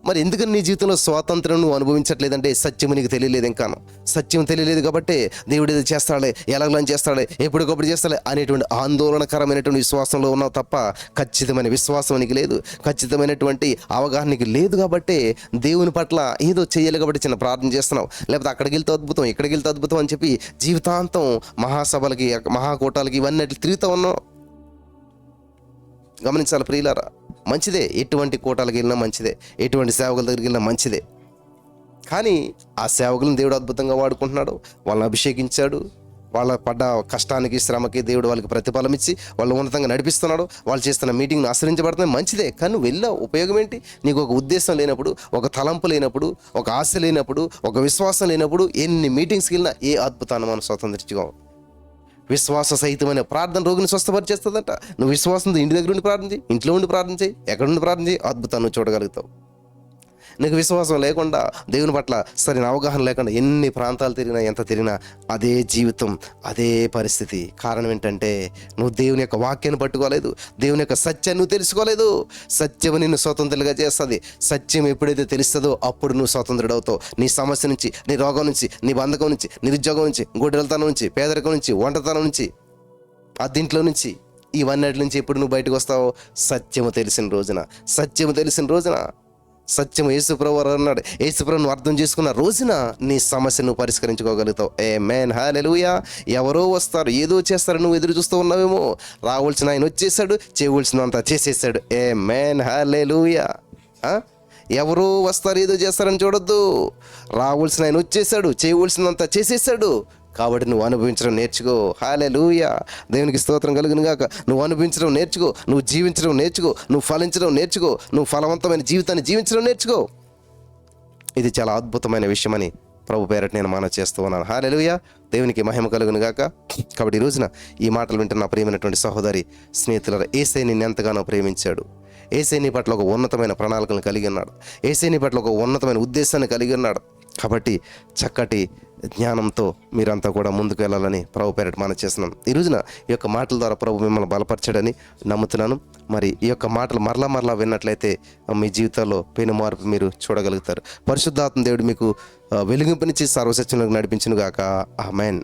మరి ఎందుకని నీ జీవితంలో స్వాతంత్రం నువ్వు అనుభవించట్లేదంటే సత్యం నీకు తెలియలేదు. ఇంకాను సత్యం తెలియలేదు కాబట్టి దేవుడు ఏదో చేస్తాడే, ఎలాగలని చేస్తాడే, ఎప్పటికప్పుడు చేస్తాడే అనేటువంటి ఆందోళనకరమైనటువంటి విశ్వాసంలో ఉన్నావు తప్ప ఖచ్చితమైన విశ్వాసం నీకు లేదు, ఖచ్చితమైనటువంటి అవగాహన నీకు లేదు. కాబట్టి దేవుని పట్ల ఏదో చేయాలి కాబట్టి చిన్న ప్రార్థన చేస్తున్నావు, లేకపోతే అక్కడికి వెళ్తే అద్భుతం, ఇక్కడికి వెళ్తే అద్భుతం అని చెప్పి జీవితాంతం మహాసభలకి, మహాకూటాలకి ఇవన్నీ తిరుగుతూ ఉన్నావు. గమనించాలి ప్రియులారా. మంచిదే, ఎటువంటి కూటాలకు వెళ్ళినా మంచిదే, ఎటువంటి సేవకుల దగ్గరికి వెళ్ళినా మంచిదే. కానీ ఆ సేవకులను దేవుడు అద్భుతంగా వాడుకుంటున్నాడు. వాళ్ళని అభిషేకించాడు. వాళ్ళ పడ్డ కష్టానికి, శ్రమకి దేవుడు వాళ్ళకి ప్రతిఫలం ఇచ్చి వాళ్ళు ఉన్నతంగా నడిపిస్తున్నాడు. వాళ్ళు చేస్తున్న మీటింగ్ను ఆశ్రయించబడుతుంది, మంచిదే. కానీ నువ్వు వెళ్ళావు, ఉపయోగం ఏంటి? నీకు ఒక ఉద్దేశం లేనప్పుడు, ఒక తలంపు లేనప్పుడు, ఒక ఆశ లేనప్పుడు, ఒక విశ్వాసం లేనప్పుడు ఎన్ని మీటింగ్స్కి వెళ్ళినా ఏ అద్భుతాన్ని మనం స్వతంత్రించుకోం. విశ్వాస సహితమైన ప్రార్థన రోగిని స్వస్థపరిచేస్తుందట. నువ్వు విశ్వాసంతో ఇంటి దగ్గర ఉండి ప్రార్థన చేయి, ఇంట్లో ఉండి ప్రార్థన చేయి, ఎక్కడ ఉండి ప్రార్థన చేయి, అద్భుతాన్ని నువ్వు చూడగలుగుతావు. నీకు విశ్వాసం లేకుండా, దేవుని పట్ల సరైన అవగాహన లేకుండా ఎన్ని ప్రాంతాలు తిరిగినా, ఎంత తిరిగినా అదే జీవితం, అదే పరిస్థితి. కారణం ఏంటంటే నువ్వు దేవుని యొక్క వాక్యాన్ని పట్టుకోలేదు, దేవుని యొక్క సత్యాన్ని నువ్వు తెలుసుకోలేదు. సత్యం నిన్ను స్వతంత్రులుగా చేస్తుంది. సత్యం ఎప్పుడైతే తెలుస్తుందో అప్పుడు నువ్వు స్వతంత్రుడవుతావు. నీ సమస్య నుంచి, నీ రోగం నుంచి, నీ బంధకం నుంచి, నిరుద్యోగం నుంచి, గొడ్డలతనం నుంచి, పేదరికం నుంచి, ఒంటరితనం నుంచి, అద్దింట్లో నుంచి, ఇవన్నిటి నుంచి ఎప్పుడు నువ్వు బయటకు వస్తావో సత్యము తెలిసిన రోజున. సత్యము తెలిసిన రోజున, సత్యము యేసుప్రభు అన్నాడు, యేసుప్రభు నువ్వు అర్థం చేసుకున్న రోజున నీ సమస్యను నువ్వు పరిష్కరించుకోగలుగుతావు. ఆమేన్, హల్లెలూయా. ఎవరో వస్తారు, ఏదో చేస్తారు, నువ్వు ఎదురు చూస్తూ ఉన్నావేమో. రావాల్సిన ఆయన వచ్చేసాడు, చేయవలసినంత చేసేసాడు. ఆమేన్, హల్లెలూయా. ఎవరో వస్తారు, ఏదో చేస్తారని చూడొద్దు. రావాల్సిన ఆయన వచ్చేసాడు, చేయవలసినంత చేసేసాడు. కాబట్టి నువ్వు అనుభవించడం నేర్చుకో. హల్లెలూయా, దేవునికి స్తోత్రం కలుగును గాక. నువ్వు అనుభవించడం నేర్చుకో, నువ్వు జీవించడం నేర్చుకో, నువ్వు ఫలించడం నేర్చుకో, నువ్వు ఫలవంతమైన జీవితాన్ని జీవించడం నేర్చుకో. ఇది చాలా అద్భుతమైన విషయమని ప్రభు పేరట నేను మనవి చేస్తూ ఉన్నాను. హల్లెలూయా, దేవునికి మహిమ కలుగును గాక. కాబట్టి ఈ రోజున ఈ మాటలు వింటున్న ప్రియమైనటువంటి సహోదరి, స్నేహితులారా, యేసయ్య నిన్ను ఎంతగానో ప్రేమించాడు. యేసయ్య నీ పట్ల ఒక ఉన్నతమైన ప్రణాళికలను కలిగి ఉన్నాడు. యేసయ్య నీ పట్ల ఒక ఉన్నతమైన ఉద్దేశాన్ని కలిగి ఉన్నాడు. కాబట్టి చక్కటి జ్ఞానంతో మీరంతా కూడా ముందుకు వెళ్ళాలని ప్రభు పేరట మనం చేస్తున్నాం. ఈ రోజున ఈ యొక్క మాటల ద్వారా ప్రభు మిమ్మల్ని బలపరచాడని నమ్ముతున్నాను. మరి ఈ యొక్క మాటలు మరలా విన్నట్లయితే మీ జీవితాల్లో పెను మార్పు మీరు చూడగలుగుతారు. పరిశుద్ధాత్మ దేవుడు మీకు వెలుగింపునిచ్చి సర్వసత్యంలోకి నడిపించును గాక. ఆమేన్.